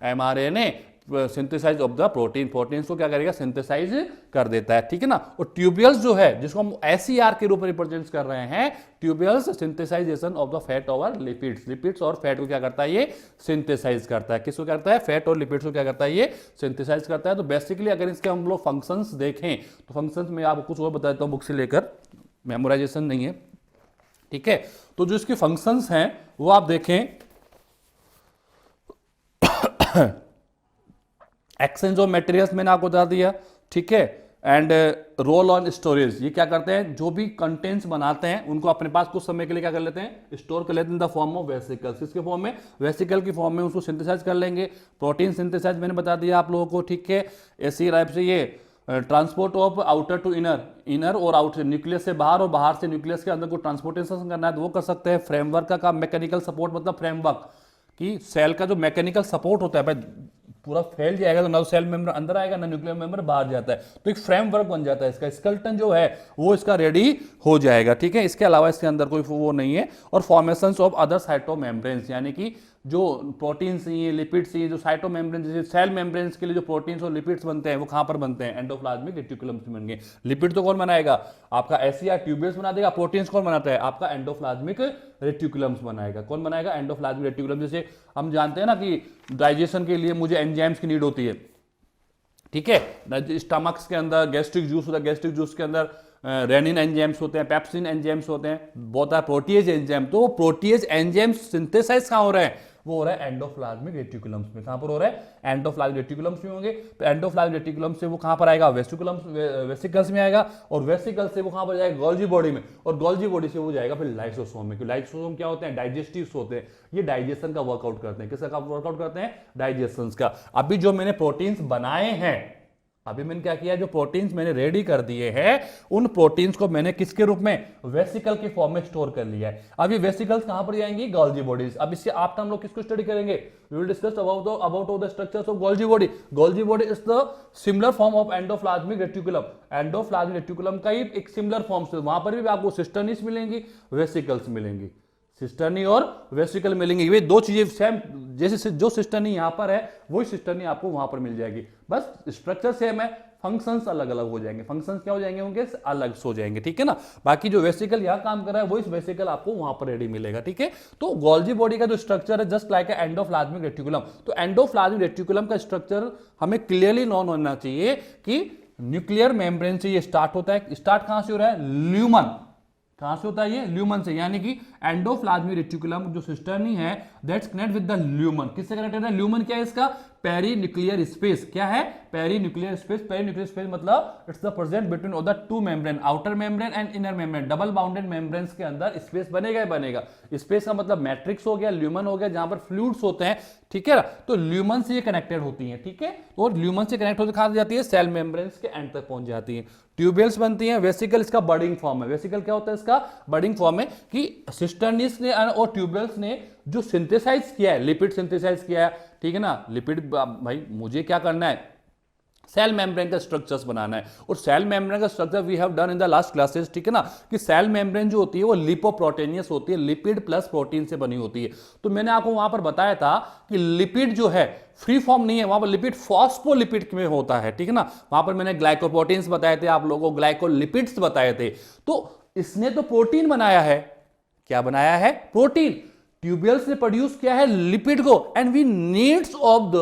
mRNA synthesize of the protein, proteins को क्या करेगा, सिंथेसाइज कर देता है, ठीक है ना। और ट्यूब्यूल्स जो है जिसको हम एसईआर के रूप में रिप्रेजेंट कर रहे हैं, tubules synthesisation of the fat over lipids, lipids और फैट को क्या करता है, ये सिंथेसाइज करता है। किसको करता है, फैट और लिपिड्स को क्या करता है, ये सिंथेसाइज करता है। तो बेसिकली अगर इसके हम लोग फंक्शंस देखें तो फंक्शंस में आपको कुछ और बता देता हूं बुक से लेकर, मेमोराइजेशन नहीं है, ठीक है। तो जो इसके फंक्शंस हैं वो आप देखें, एक्सचेंज ऑफ मटेरियल्स मैंने आपको बता दिया, ठीक है। एंड रोल ऑन स्टोरेज, ये क्या करते हैं, जो भी कंटेंट्स बनाते हैं उनको अपने पास कुछ समय के लिए क्या कर लेते हैं, स्टोर कर लेते हैं in the form of vesicles. किसके फॉर्म में, वेसिकल की फॉर्म में उसको सिंथेसाइज कर लेंगे। प्रोटीन सिंथेसाइज मैंने बता दिया आप लोगों को, ठीक है। इसी टाइप से ये transport of outer to inner, inner और आउटर, न्यूक्लियस से बाहर और बाहर से न्यूक्लियस के अंदर को ट्रांसपोर्टेशन करना है तो वो कर सकते हैं। फ्रेमवर्क का काम, मैकेनिकल सपोर्ट मतलब फ्रेमवर्क कि सेल का जो मैकेनिकल सपोर्ट होता है, भाई पूरा फैल जाएगा तो ना सेल मेंबर अंदर आएगा ना न्यूक्लियर मेंबर बाहर जाता है, तो एक फ्रेमवर्क बन जाता है इसका, स्केलेटन जो है वो इसका रेडी हो जाएगा, ठीक है। इसके अलावा इसके अंदर कोई वो नहीं है। और फॉर्मेशंस ऑफ अदर साइटोमेम्ब्रेन्स, यानी कि जो प्रोटीन्स ये लिपिड्स ये जो साइटोमेम्ब्रेन, जैसे सेल मेम्ब्रेन्स के लिए जो प्रोटीन्स और लिपिड्स बनते हैं वो कहां पर बनते हैं, एंडोप्लाज्मिक रेटिकुलम से बनेंगे। लिपिड तो कौन बनाएगा, आपका एसईआर ट्यूब्यूल्स बना देगा। प्रोटीन्स कौन बनाता है, आपका एंडोप्लाज्मिक रेटिकुलम्स बनाएगा। कौन बनाएगा, एंडोप्लाज्मिक रेटिकुलम। जैसे हम जानते हैं ना कि डाइजेशन के लिए मुझे एंजाइम्स की नीड होती है, ठीक है। स्टमक्स के अंदर गैस्ट्रिक जूस होता है, गैस्ट्रिक जूस के अंदर रेनिन एंजाइम्स होते हैं, पेप्सिन एंजाइम्स होते हैं, बहुत है प्रोटीएज एंजाइम। तो प्रोटीएज एंजाइम्स सिंथेसाइज कहां हो रहे हैं, वो हो रहा है एंडोप्लाज्मिक रेटिकुलम्स में। कहां पर हो रहा है, एंडोप्लाज्मिक रेटिकुलम्स में होंगे। तो एंडोप्लाज्मिक रेटिकुलम से वो कहां पर आएगा, वेसिकल्स में आएगा, और वेसिकल से वो कहां पर जाएगा, गोल्जी बॉडी में, और गोल्जी बॉडी से वो जाएगा फिर लाइसोसोम में। क्योंकि लाइसोसोम क्या होते हैं, डाइजेस्टिव्स होते हैं, ये डाइजेशन का वर्कआउट करते हैं। किसका वर्कआउट करते हैं, डाइजेशन का। अभी जो मैंने प्रोटीन्स बनाए हैं, अभी मैंने क्या किया, जो प्रोटीन्स मैंने रेडी कर दिए हैं उन प्रोटीन्स को मैंने किसके रूप में, वेसिकल के फॉर्म में स्टोर कर लिया है। अब ये वेसिकल्स कहां पर जाएंगी, गोल्जी बॉडीज। अब इससे आफ्टर हम लोग किसको स्टडी करेंगे, we will discuss about the structures of Golgi body. Golgi body is the similar form of endoplasmic reticulum. Endoplasmic reticulum का ही एक सिमिलर फॉर्म से, वहां पर भी आपको सिस्टर्निस मिलेंगी, वेसिकल्स मिलेंगी, सिस्टर्नी और वेसिकल मिलेंगे। ये दो चीजें सेम, जैसे जो सिस्टर्नी यहां पर है वही सिस्टर्नी आपको वहां पर मिल जाएगी, बस स्ट्रक्चर सेम है, फंक्शंस अलग अलग हो जाएंगे। फंक्शंस क्या हो जाएंगे, उनके अलग हो जाएंगे, ठीक है ना। बाकी जो वेसिकल यहां काम कर रहा है वही वेसिकल आपको वहां पर रेडी मिलेगा, ठीक है। तो गोल्जी बॉडी का जो स्ट्रक्चर है जस्ट लाइक एंडोप्लाज्मिक रेटिकुलम। तो एंडोप्लाज्मिक रेटिकुलम का स्ट्रक्चर हमें क्लियरली नोन होना चाहिए कि न्यूक्लियर मेम्ब्रेन से ये स्टार्ट होता है। स्टार्ट कहां से हो रहा है, ल्यूमन। कहां से होता है ये, ल्यूमन से, यानी कि एंडोप्लाज्मिक रेटिकुलम जो सिस्टर्नी है that's connect with the lumen. किससे कनेक्टेड है, ल्यूमन क्या है इसका, पेरी न्यूक्लियर स्पेस। क्या है, perinuclear space. Perinuclear space मतलब it's the present between of the two membrane, outer membrane and inner membrane. Double bounded membranes के अंदर स्पेस बनेगा ही बनेगा। स्पेस का मतलब मैट्रिक्स हो गया, ल्यूमन हो गया, जहां पर फ्लूइड्स होते हैं, ठीक है। तो ल्यूमन से ये कनेक्टेड होती हैं, ठीक है। और ल्यूमन से कनेक्ट होकर कहां जाती है, सेल मेम्ब्रेन्स के एंड तक पहुंच जाती है। ट्यूब्यूल्स बनती हैं। वेसिकल इसका बडिंग फॉर्म है। वेसिकल क्या होता है, इसका बडिंग फॉर्म है कि सिस्टर्निस ने और ट्यूब्यूल्स ने जो सिंथेसाइज किया है, लिपिड सिंथेसाइज किया है, ठीक है ना। लिपिड भाई मुझे क्या करना है, सेल मेम्ब्रेन का स्ट्रक्चर्स बनाना है। और सेल मेम्ब्रेन का structure we have done in the last classes, ठीक है ना, कि सेल मेम्ब्रेन जो होती है वो लिपोप्रोटीनियस होती है, लिपिड प्लस प्रोटीन से बनी होती है। तो मैंने आपको वहां पर बताया था कि लिपिड जो है फ्री फॉर्म नहीं है, वहां पर लिपिड फॉस्फोलिपिड में होता है, ठीक है ना। वहां पर मैंने ग्लाइकोप्रोटीन्स बताए थे आप लोगों को, ग्लाइकोलिपिड्स बताए थे। तो इसने तो प्रोटीन बनाया है, क्या बनाया है, प्रोटीन। ट्यूब्यूल्स ने प्रोड्यूस किया है लिपिड को, and we needs of the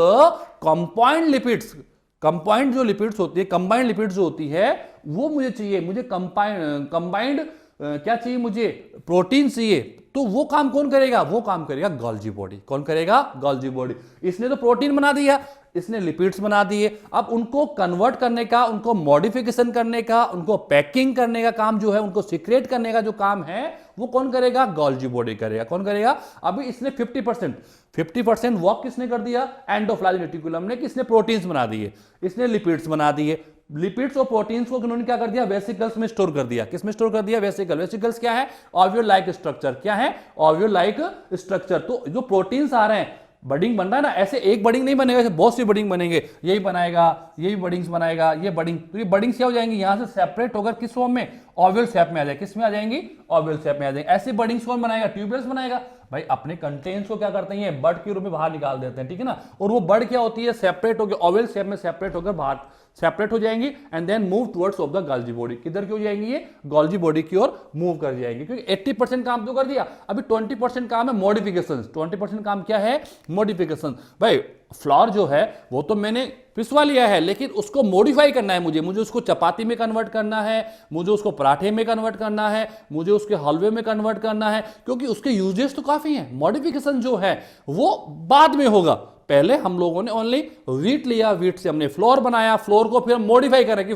compound lipids. Compound जो लिपिड्स होती है, कंबाइंड लिपिड्स जो होती है वो मुझे चाहिए, मुझे कंबाइंड क्या चाहिए, मुझे प्रोटीन चाहिए। तो वो काम कौन करेगा, वो काम करेगा गोल्जी बॉडी। कौन करेगा, गोल्जी बॉडी। इसने तो प्रोटीन बना दिया, इसने लिपिड्स बना दिए। अब उनको कन्वर्ट करने का, उनको मॉडिफिकेशन करने का, उनको पैकिंग करने का काम जो है, उनको सीक्रेट करने का जो काम है वो कौन करेगा, गोल्जी बॉडी करेगा। कौन करेगा, अभी इसने 50% वर्क किसने कर दिया, एंडोप्लाज्मिक रेटिकुलम ने, किसने प्रोटीन्स बना दिए, इसने लिपिड्स बना दिए। लिपिड्स और प्रोटीन्स को उन्होंने क्या कर दिया, वेसिकल्स में स्टोर कर दिया। किसमें स्टोर कर दिया, वेसिकल। वेसिकल्स क्या है, ओव्यूल लाइक स्ट्रक्चर। क्या है, ओव्यूल लाइक स्ट्रक्चर। तो जो प्रोटीन्स आ रहे हैं, बडिंग बन रहा है ना, ऐसे एक बडिंग नहीं बनेगा, ऐसे बहुत सी बडिंग बनेंगे, यही बनाएगा, यही बडिंग्स बनाएगा, ये बडिंग। तो ये बडिंग्स क्या हो जाएंगी, यहां से सेपरेट होकर किस फॉर्म में, ओव्यूल शेप में आ जाएगी। किस में आ जाएंगी, ओव्यूल शेप में आ जाएंगी। ऐसे बडिंग्स कौन बनाएगा, ट्यूब्यूल्स बनाएगा। भाई अपने कंटेंट्स को क्या करते हैं, ये बड के रूप में बाहर निकाल देते हैं, ठीक है ना। और वो बड क्या होती है, सेपरेट होकर ओवल शेप में सेपरेट होकर बाहर सेपरेट हो जाएंगी and then move towards of the Golgi body. किधर की हो जाएंगी, ये गोल्जी बॉडी की ओर मूव कर जाएंगी, क्योंकि 80% काम तो कर दिया, अभी 20% काम है मॉडिफिकेशन। 20% काम क्या है, मॉडिफिकेशन। भाई फ्लोर जो है वो तो मैंने पिसवा लिया है, लेकिन उसको मॉडिफाई करना है मुझे उसको चपाती में कन्वर्ट करना है, मुझे उसको पराठे में कन्वर्ट करना है, मुझे उसके हलवे में कन्वर्ट करना है, क्योंकि उसके यूजेस तो काफी हैं। मॉडिफिकेशन जो है वो बाद में होगा, पहले हम लोगों ने ओनली व्हीट लिया, व्हीट से हमने फ्लोर बनाया, फ्लोर को फिर हम मॉडिफाई करें कि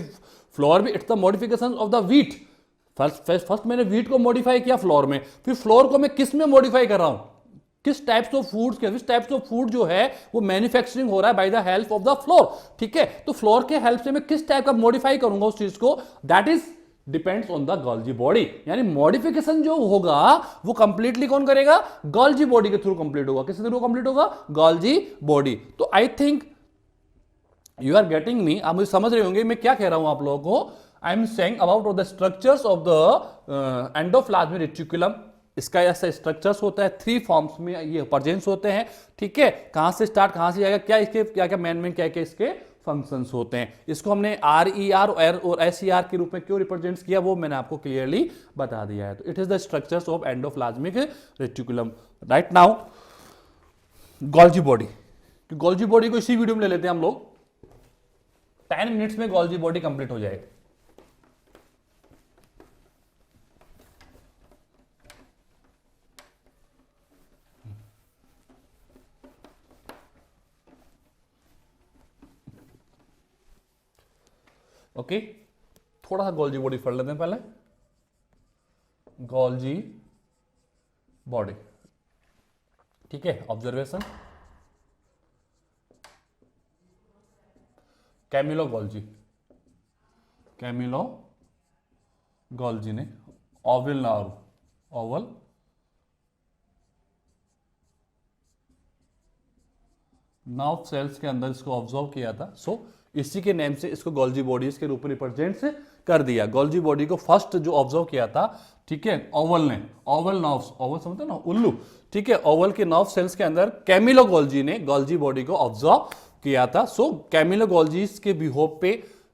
फ्लोर भी it's the modification of the wheat. First मैंने व्हीट को मॉडिफाई किया फ्लोर में, फिर फ्लोर को मैं किस में मॉडिफाई कर रहा हूं, किस टाइप्स ऑफ फूड्स के, किस टाइप्स ऑफ फूड जो है वो मैन्युफैक्चरिंग हो रहा है bye the help of the floor, ठीक है। तो फ्लोर के हेल्प से मैं किस टाइप का मॉडिफाई करूंगा उस चीज को, that is depends on the Golgi body. यानी मॉडिफिकेशन जो होगा वो कंप्लीटली कौन करेगा, गोल्जी बॉडी के थ्रू कंप्लीट होगा। किसके थ्रू कंप्लीट होगा, गोल्जी बॉडी। तो I think you are getting me, आप मुझे समझ रहे होंगे मैं क्या कह रहा हूं आप लोगों को। I am saying about the structures of the endoplasmic reticulum. इसका ऐसा स्ट्रक्चर्स होता है, 3 फॉर्म्स में ये प्रेजेंस होते हैं, ठीक है। कहां से स्टार्ट कहां से जाएगा, क्या इसके क्या क्या मेन क्या क्या इसके फंक्शंस होते हैं। इसको हमने RER और SER के रूप में क्यों रिप्रेजेंट किया वो मैंने आपको क्लियरली बता दिया है। तो it is the structures of endoplasmic reticulum. Right now Golgi body, Golgi body को इसी वीडियो में ले लेते हैं हम लोग, 10 मिनट्स में गोल्जी बॉडी कंप्लीट हो जाएगी। ओके थोड़ा सा गोल्जी बॉडी पढ़ लेते हैं पहले। गोल्जी बॉडी, ठीक है। Observation, Camillo Golgi, Camillo Golgi ने oval nerve, oval nerve cells के अंदर इसको ऑब्जर्व किया था। सो इसी के नेम से इसको गोल्जी बॉडीज के रूप में रिप्रेजेंट कर दिया। गोल्जी बॉडी को फर्स्ट जो ऑब्जर्व किया था, ठीक है, ओवल ने, ओवल नर्व्स, ओवल समझते ना, उल्लू, ठीक है। ओवल के नर्व सेल्स के अंदर कैमिलो गोल्जी ने गोल्जी बॉडी को ऑब्जर्व किया था। सो कैमिलो गोल्जीज के बिहोव पे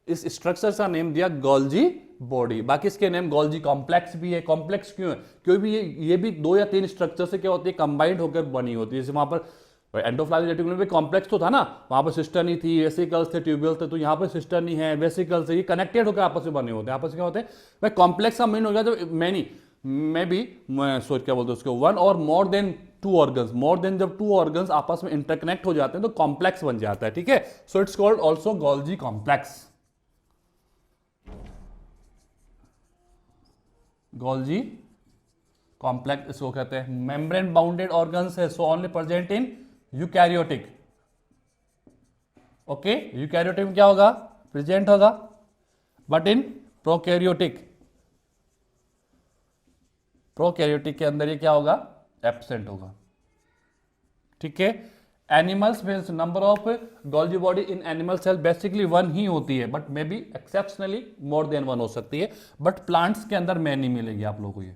इस स्ट्रक्चर का नेम दिया गोल्जी बॉडी। बाकी इसके नेम गोल्जी कॉम्प्लेक्स भी है। कॉम्प्लेक्स क्यों है, क्योंकि ये भी 2 या 3 स्ट्रक्चर से क्या होती है, कंबाइंड होकर बनी होती है। जैसे वहां पर एंडोप्लाज्मिक रेटिकुलम में कॉम्प्लेक्स तो था ना, वहां पर सिस्टर्नी थी, वेसिकल्स थे, ट्यूब्यूल्स थे, तो यहाँ पर सिस्टर्नी है, वेसिकल्स है, ये कनेक्टेड होकर आपस में बने होते हैं। आपस में क्या होते हैं भाई, कॉम्प्लेक्स का मीन हो गया जब मैनी मैं भी सोच क्या बोलते हैं उसको, 1 और more than 2 organs, more than जब 2 ऑर्गन्स आपस में इंटरकनेक्ट हो जाते हैं तो कॉम्प्लेक्स बन जाता है, ठीक है। सो it's called also Golgi complex. Golgi complex इसको कहते हैं। मेम्ब्रेन बाउंडेड ऑर्गन्स है, so only present in eukaryotic. Okay, eukaryotic में क्या होगा, प्रेजेंट होगा, बट इन प्रोकैरियोटिक, प्रोकैरियोटिक के अंदर ये क्या होगा, एब्सेंट होगा, ठीक है। एनिमल्स में number of Golgi body in animal cell basically 1 ही होती है, but maybe exceptionally more than 1 हो सकती है, बट प्लांट्स के अंदर में नहीं मिलेगी आप लोगों को ये,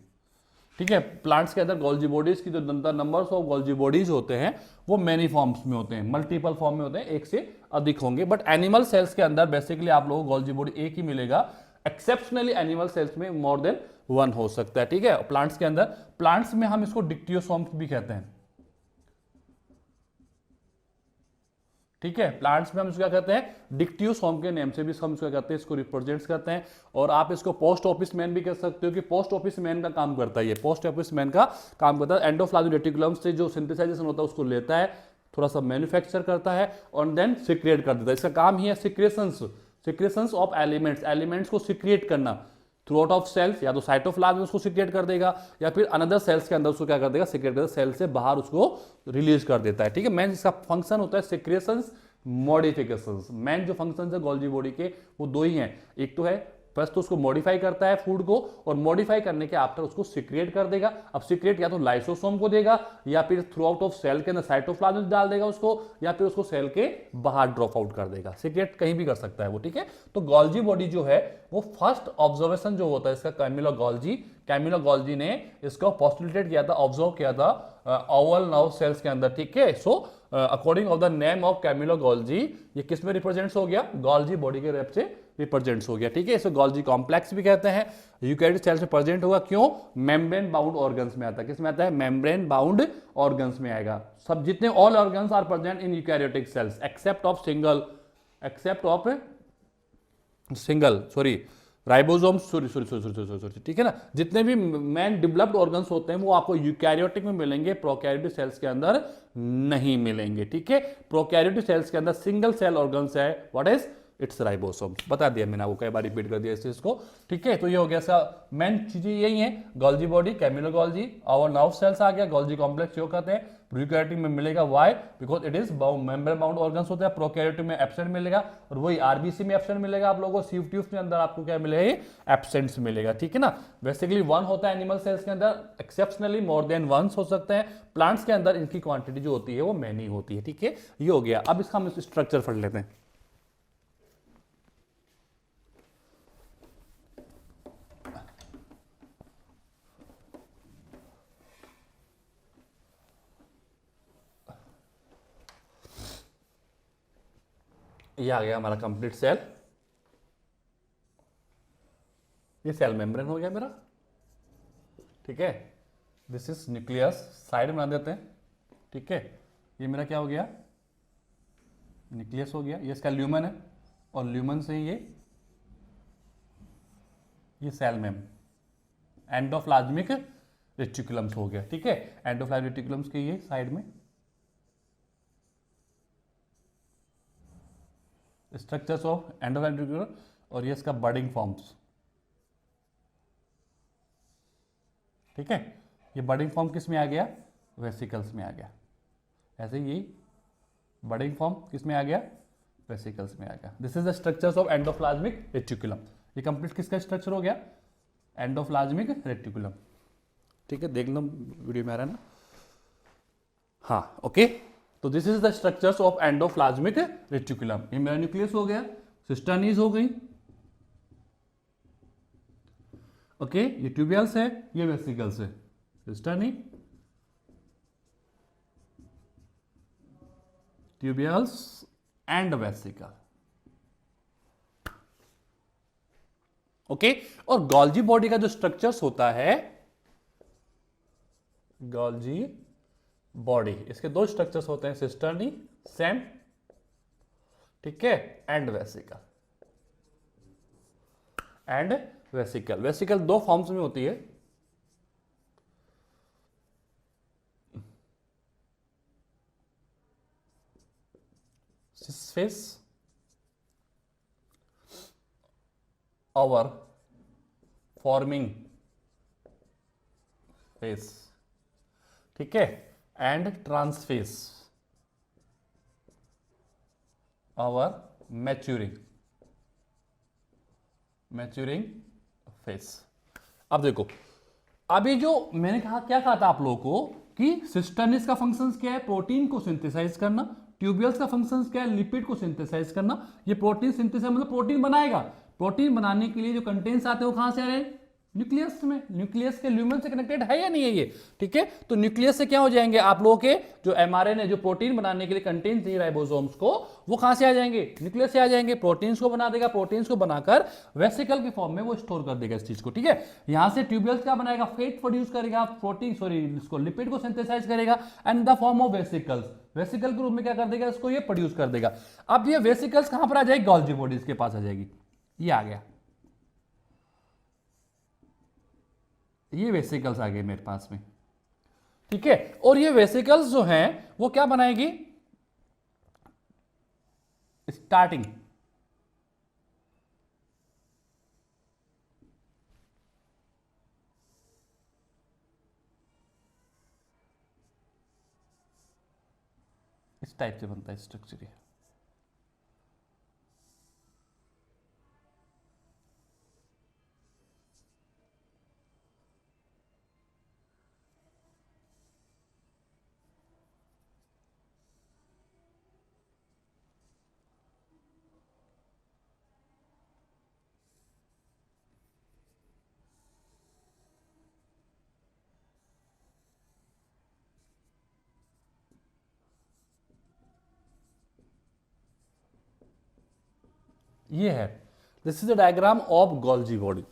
ठीक है। प्लांट्स के अंदर गोल्जी बॉडीज की जो नंबर्स ऑफ गोल्जी बॉडीज होते हैं वो मैनी फॉर्म्स में होते हैं, मल्टीपल फॉर्म में होते हैं, 1 से अधिक होंगे। बट एनिमल सेल्स के अंदर बेसिकली आप लोगों को गोल्जी बॉडी 1 ही मिलेगा। एक्सेप्शनली एनिमल सेल्स में मोर देन 1 हो सकता है, ठीक है। प्लांट्स के अंदर, प्लांट्स में हम इसको डिक्टियोसोम्स भी कहते हैं, ठीक है। प्लांट्स में हम इसको क्या कहते हैं, डिक्टियोसोम के नेम से भी हम इसको कहते हैं, इसको रिप्रेजेंट्स करते हैं। और आप इसको पोस्ट ऑफिस मैन भी कह सकते हो कि पोस्ट ऑफिस मैन का काम करता है, ये पोस्ट ऑफिस मैन का काम करता है। एंडोप्लाज्मिक रेटिकुलम से जो सिंथेसाइजेशन होता है उसको लेता है, थोड़ा सा मैन्युफैक्चर करता है और देन सिक्रिएट कर देता है। इसका काम ही है secretions, secretions of elements, elements को सिक्रिएट करना थ्रू आउट ऑफ सेल्स, या तो साइटोप्लाज्म में उसको सिक्रिएट कर देगा या फिर अनदर सेल्स के अंदर उसको क्या कर देगा, सिक्रिएट कर देगा, सेल से बाहर उसको रिलीज कर देता है, ठीक है। मेन इसका फंक्शन होता है सिक्रेशंस, मॉडिफिकेशंस। मेन जो फंक्शंस है गोल्जी बॉडी के वो 2 ही हैं, एक तो है फर्स्ट तो उसको मॉडिफाई करता है फूड को, और मॉडिफाई करने के आफ्टर उसको सिक्रिएट कर देगा। अब सिक्रिएट या तो लाइसोसोम को देगा, या फिर थ्रू आउट ऑफ सेल के अंदर साइटोप्लाज्म डाल देगा उसको, या फिर उसको सेल के बाहर ड्रॉप आउट कर देगा। सिक्रिएट कहीं भी कर सकता है वो, ठीक है। तो गोल्जी बॉडी जो है वो फर्स्ट ऑब्जर्वेशन जो होता है इसका कैमिलो गोल्जी ने इसको पोस्टुलेटेड किया था, ऑब्जर्व किया था ओवल नर्व सेल्स के अंदर, ठीक है। So according of the name of Camillo Golgi, ये किस में रिप्रेजेंट्स हो गया, गोल्जी बॉडी के रेप से रिप्रेजेंट्स हो गया, ठीक है। इसे गोल्जी कॉम्प्लेक्स भी कहते हैं। यूकैरियोटिक सेल्स में प्रेजेंट होगा, क्यों, मेम्ब्रेन बाउंड ऑर्गन्स में आता है। किस में आता है, मेम्ब्रेन बाउंड ऑर्गन्स में आएगा। सब जितने all organs are present in eukaryotic cells except of ribosome, sorry, ठीक है ना। जितने भी मैन डेवलप्ड ऑर्गन्स होते हैं वो आपको यूकैरियोटिक में मिलेंगे, प्रोकैरियोटिक सेल्स के अंदर नहीं मिलेंगे, ठीक है। प्रोकैरियोटिक सेल्स के अंदर सिंगल सेल ऑर्गन्स है, व्हाट इज, इट्स राइबोसोम। बता दिया मैंने आपको, कई बार रिपीट कर दिया इस चीज को, ठीक है। तो ये हो गया सा मेन चीजें यही है, गोल्जी बॉडी, कैमिलो गोल्जी, और नर्व सेल्स आ गया, गोल्जी कॉम्प्लेक्स जो कहते हैं। यूकैरियोटिक में मिलेगा, why, because it is membrane bound organs होते हैं। प्रोकैरियोटिक में एब्सेंट मिलेगा, और वही आरबीसी में एब्सेंट मिलेगा आप लोगों को। सीव ट्यूब्स में अंदर आपको क्या मिलेगा, एब्सेंट्स मिलेगा, ठीक है ना। बेसिकली वन होता है एनिमल सेल्स के अंदर, एक्सेप्शनली मोर देन वंस हो सकते हैं। प्लांट्स के अंदर इनकी क्वांटिटी जो होती है वो मैनी होती है, ठीक है। ये हो गया। अब इसका हम स्ट्रक्चर पढ़ लेते हैं। ये आ गया हमारा कंप्लीट सेल, ये सेल मेम्ब्रेन हो गया मेरा, ठीक है। दिस इज न्यूक्लियस, साइड बना देते हैं, ठीक है। ये मेरा क्या हो गया, न्यूक्लियस हो गया। ये इसका ल्यूमन है, और ल्यूमन से ये सेल मेम, एंडोप्लाज्मिक रेटिकुलम्स हो गया, ठीक है। एंडोप्लाज्मिक रेटिकुलम्स के ये साइड में स्ट्रक्चर्स ऑफ एंडोप्लाज्मिक रेटिकुलम, और ये इसका बडिंग फॉर्म्स, ठीक है। ये बडिंग फॉर्म किस में आ गया, वेसिकल्स में आ गया। ऐसे ही बडिंग फॉर्म किस में आ गया, वेसिकल्स में आ गया। This is the structures of endoplasmic reticulum. ये कंप्लीट किसका स्ट्रक्चर हो गया, एंडोप्लाज्मिक रेटिकुलम, ठीक है। देख लो वीडियो में आ रहा है ना, हाँ, ओके। तो this is the structures of endoplasmic reticulum. ये मेरा न्यूक्लियस हो गया, सिस्टर्नीज हो गई, ओके। ये ट्यूबियल्स है, ये वेसिकल्स है, सिस्टर्नी, ट्यूबियल्स एंड वेसिकल, ओके। और गोल्जी बॉडी का जो स्ट्रक्चर्स होता है, गोल्जी बॉडी, इसके दो स्ट्रक्चर्स होते हैं, सिस्टर्नी, सेम, ठीक है, एंड वेसिकल, वेसिकल दो फॉर्म्स में होती है, सिसफेस और फॉर्मिंग फेस, ठीक है, एंड ट्रांसफेस और मैच्यूरिंग फेस। अब देखो, अभी जो मैंने क्या कहा था आप लोगों को कि सिस्टर्निस का फंक्शंस क्या है, प्रोटीन को सिंथेसाइज करना। ट्यूबियल्स का फंक्शंस क्या है, लिपिड को सिंथेसाइज करना। ये प्रोटीन सिंथेसाइज मतलब प्रोटीन बनाएगा। प्रोटीन बनाने के लिए जो कंटेंट्स आते हैं वो कहां से आ रहे हैं, न्यूक्लियस में। न्यूक्लियस के ल्यूमन से कनेक्टेड है या नहीं है ये, ठीक है। तो न्यूक्लियस से क्या हो जाएंगे आप लोगों के जो एमआरएनए, जो प्रोटीन बनाने के लिए कंटेंट चाहिए राइबोसोम्स को, वो कहां से आ जाएंगे, न्यूक्लियस से आ जाएंगे। प्रोटीन्स को बना देगा, प्रोटीन्स को बनाकर वेसिकल के फॉर्म में वो स्टोर कर देगा इस चीज को, ठीक है। यहां से ट्यूबियल्स क्या बनाएगा, फैट प्रोड्यूस करेगा, इसको लिपिड को सिंथेसाइज करेगा and the form of vesicles, vesicle के रूप में क्या कर देगा, इसको ये प्रोड्यूस कर देगा। अब ये वेसिकल्स कहां पर आ जाएगी, गोल्जी बॉडीज के पास आ जाएगी। ये आ गया, ये वेसिकल्स आ गए मेरे पास में, ठीक है। और ये वेसिकल्स जो हैं वो क्या बनाएगी, स्टार्टिंग इस टाइप से बनता है स्ट्रक्चर ये, ये है, this is the diagram of Golgi body.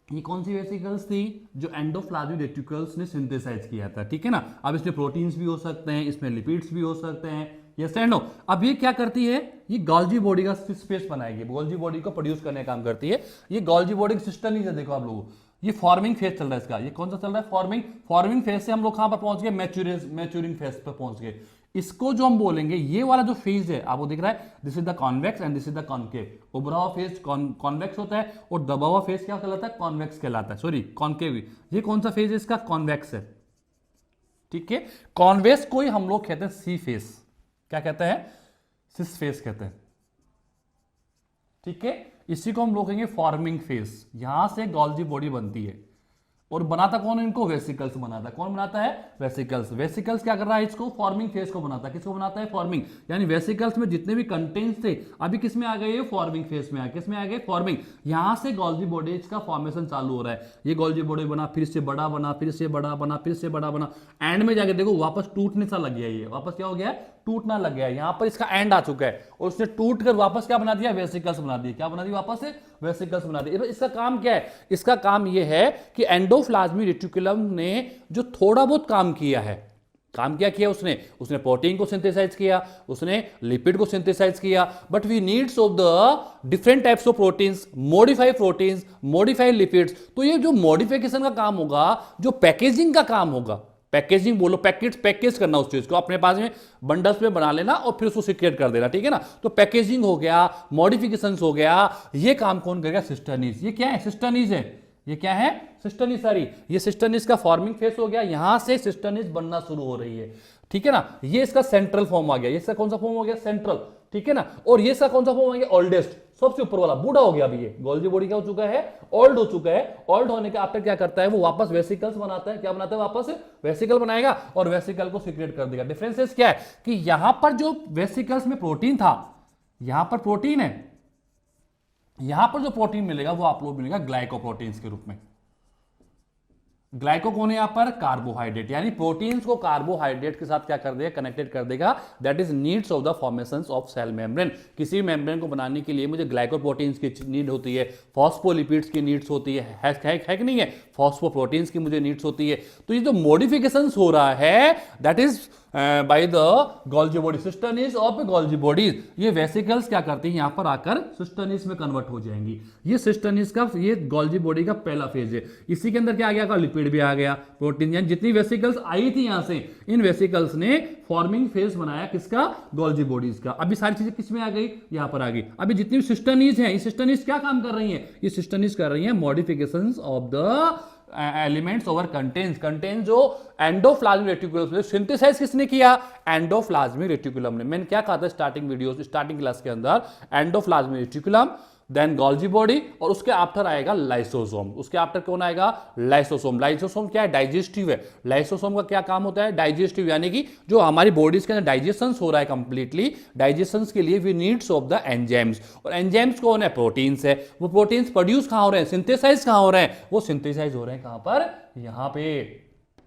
ये कौन सी वेसिकल्स थी जो एंडोप्लाज्मिक रेटिकुल्स ने सिंथेसाइज किया था, ठीक है ना। अब इसमें प्रोटीन्स भी हो सकते हैं, इसमें लिपिड्स भी हो सकते हैं, यस एंड नो। अब ये क्या करती है, ये गोल्जी बॉडी का स्पेस बनाएगी, गोल्जी बॉडी को प्रोड्यूस करने का काम करती है। ये गोल्जी बॉडी का सिस्टम नहीं है, देखो आप लोगों, ये फॉर्मिंग फेज चल रहा है इसका। ये कौन सा चल रहा है, फॉर्मिंग फेज से हम लोग कहां पर पहुंच गए, मैच्योरिंग फेज पर पहुंच गए। इसको जो हम बोलेंगे, ये वाला जो फेज है आपको दिख रहा है, this is the convex and this is the concave. उभरा हुआ फेज कॉन्वेक्स होता है और दबा हुआ फेज क्या कहलाता है, कॉन्वेक्स कहलाता है, सॉरी कॉन्केव। ये कौन सा फेज है इसका, कॉन्वेक्स है, ठीक है। कॉन्वेक्स को ही हम लोग कहते हैं सी फेज, क्या कहते हैं, सिस फेज कहते हैं, ठीक है। इसी को हम लोग कहेंगे फॉर्मिंग फेज। यहां से गोल्जी बॉडी बनती है और बनाता कौन है इनको, वेसिकल्स बनाता है। कौन बनाता है, वेसिकल्स। वेसिकल्स क्या कर रहा है, इसको फॉर्मिंग फेज को बनाता है। किसको बनाता है, फॉर्मिंग। यानी वेसिकल्स में जितने भी कंटेंट्स थे अभी किस में आ गए, फॉर्मिंग फेज में आ गए। किस में आ गए, फॉर्मिंग। यहां से गोल्जी बॉडी का फॉर्मेशन चालू हो रहा है। ये गोल्जी बॉडी बना, फिर से बड़ा बना, फिर से बड़ा बना, फिर से बड़ा बना, एंड में जाके देखो वापस टूटने सा लग गया। ये वापस क्या हो गया, टूटना लग गया। यहां पर इसका एंड आ चुका है और उसने टूट कर वापस क्या बना दिया, वेसिकल्स बना दिया। क्या बना दिया, वापस से वेसिकल्स बना दिया। इसका काम क्या है, इसका काम यह है कि एंडोप्लाज्मिक रेटिकुलम ने जो थोड़ा बहुत काम किया है, काम क्या किया उसने प्रोटीन को सिंथेसाइज किया, उसने लिपिड को सिंथेसाइज किया, but we needs of the different types of proteins, modify lipids. तो ये जो मॉडिफिकेशन का काम होगा, जो पैकेजिंग का काम होगा, पैकेजिंग बोलो, पैकेज करना उस चीज को अपने पास में बंडल्स में बना लेना और फिर उसको सिक्रेट कर देना, ठीक है ना। तो पैकेजिंग हो गया, मॉडिफिकेशंस हो गया, ये काम कौन करेगा, सिस्टर्नीज। ये क्या है, सिस्टर्नीज है। ये क्या है, सिस्टर्नीज। सारी ये सिस्टर्नीज का फॉर्मिंग फेस हो गया, यहां से सिस्टर्नीज बनना शुरू हो रही है, ठीक है ना। ये इसका सेंट्रल फॉर्म आ गया। ये इसका कौन सा फॉर्म हो गया, सेंट्रल, ठीक है ना। और ये इसका कौन सा फॉर्म आ गया, ओल्डेस्ट, सबसे ऊपर वाला, बूढ़ा हो गया। अभी ये गोल्जी बॉडी क्या हो चुका है, ओल्ड हो चुका है। ओल्ड होने के आफ्टर क्या करता है, वो वापस वेसिकल्स बनाता है। क्या बनाता है, वापस वेसिकल बनाएगा और वेसिकल को सीक्रेट कर देगा। डिफरेंसेस क्या है कि यहां पर जो वेसिकल्स में प्रोटीन था, यहां पर प्रोटीन है, यहां पर जो प्रोटीन मिलेगा वो आप लोग मिलेगा ग्लाइकोप्रोटीन्स के रूप में। ग्लाइको कौन है यहां पर, कार्बोहाइड्रेट। यानी प्रोटीन्स को कार्बोहाइड्रेट के साथ क्या कर देगा, कनेक्टेड कर देगा। That is needs of the formations of cell membrane. किसी मेम्ब्रेन को बनाने के लिए मुझे ग्लाइकोप्रोटीन्स की नीड होती है, फॉस्फोलिपिड्स की नीड्स होती है कि नहीं है, फॉस्फोप्रोटीन्स की मुझे नीड्स होती है। तो ये जो मॉडिफिकेशंस हो रहा है, that is by the Golgi body, cisternae of Golgi bodies. ये वेसिकल्स क्या करती हैं, यहां पर आकर सिस्टर्नीज में कन्वर्ट हो जाएंगी। ये सिस्टर्नीज का, ये गोल्जी बॉडी का पहला फेज है। इसी के अंदर क्या आ गया, लिपिड भी आ गया, प्रोटीन। यानी जितनी वेसिकल्स आई थी यहां से, इन वेसिकल्स ने फॉर्मिंग फेज बनाया किसका, गोल्जी बॉडीज का। अभी सारी चीजें किसमें आ गई, यहां पर आ गई। अभी जितनी सिस्टर्नीज हैं, ये सिस्टर्नीज क्या काम कर रही हैं, ये सिस्टर्नीज कर रही हैं modifications of the elements over contents जो एंडोप्लाज्मिक रेटिकुलम सिंथेसाइज किसने किया, एंडोप्लाज्मिक रेटिकुलम ने। मैंने क्या कहा था स्टार्टिंग क्लास के अंदर, endoplasmic reticulum, then Golgi body, और उसके आफ्टर आएगा लाइसोसोम। उसके आफ्टर कौन आएगा, लाइसोसोम। लाइसोसोम क्या है, डाइजेस्टिव है। लाइसोसोम का क्या काम होता है, डाइजेस्टिव, यानी कि जो हमारी बॉडीज के अंदर डाइजेशन हो रहा है कंप्लीटली, डाइजेशन के लिए we needs of the enzymes. और एंजाइम्स कौन है, प्रोटीन्स है। वो प्रोटीन्स प्रोड्यूस कहां हो रहे हैं, सिंथेसाइज कहां हो रहे हैं, वो सिंथेसाइज हो रहे हैं कहां पर, यहां पे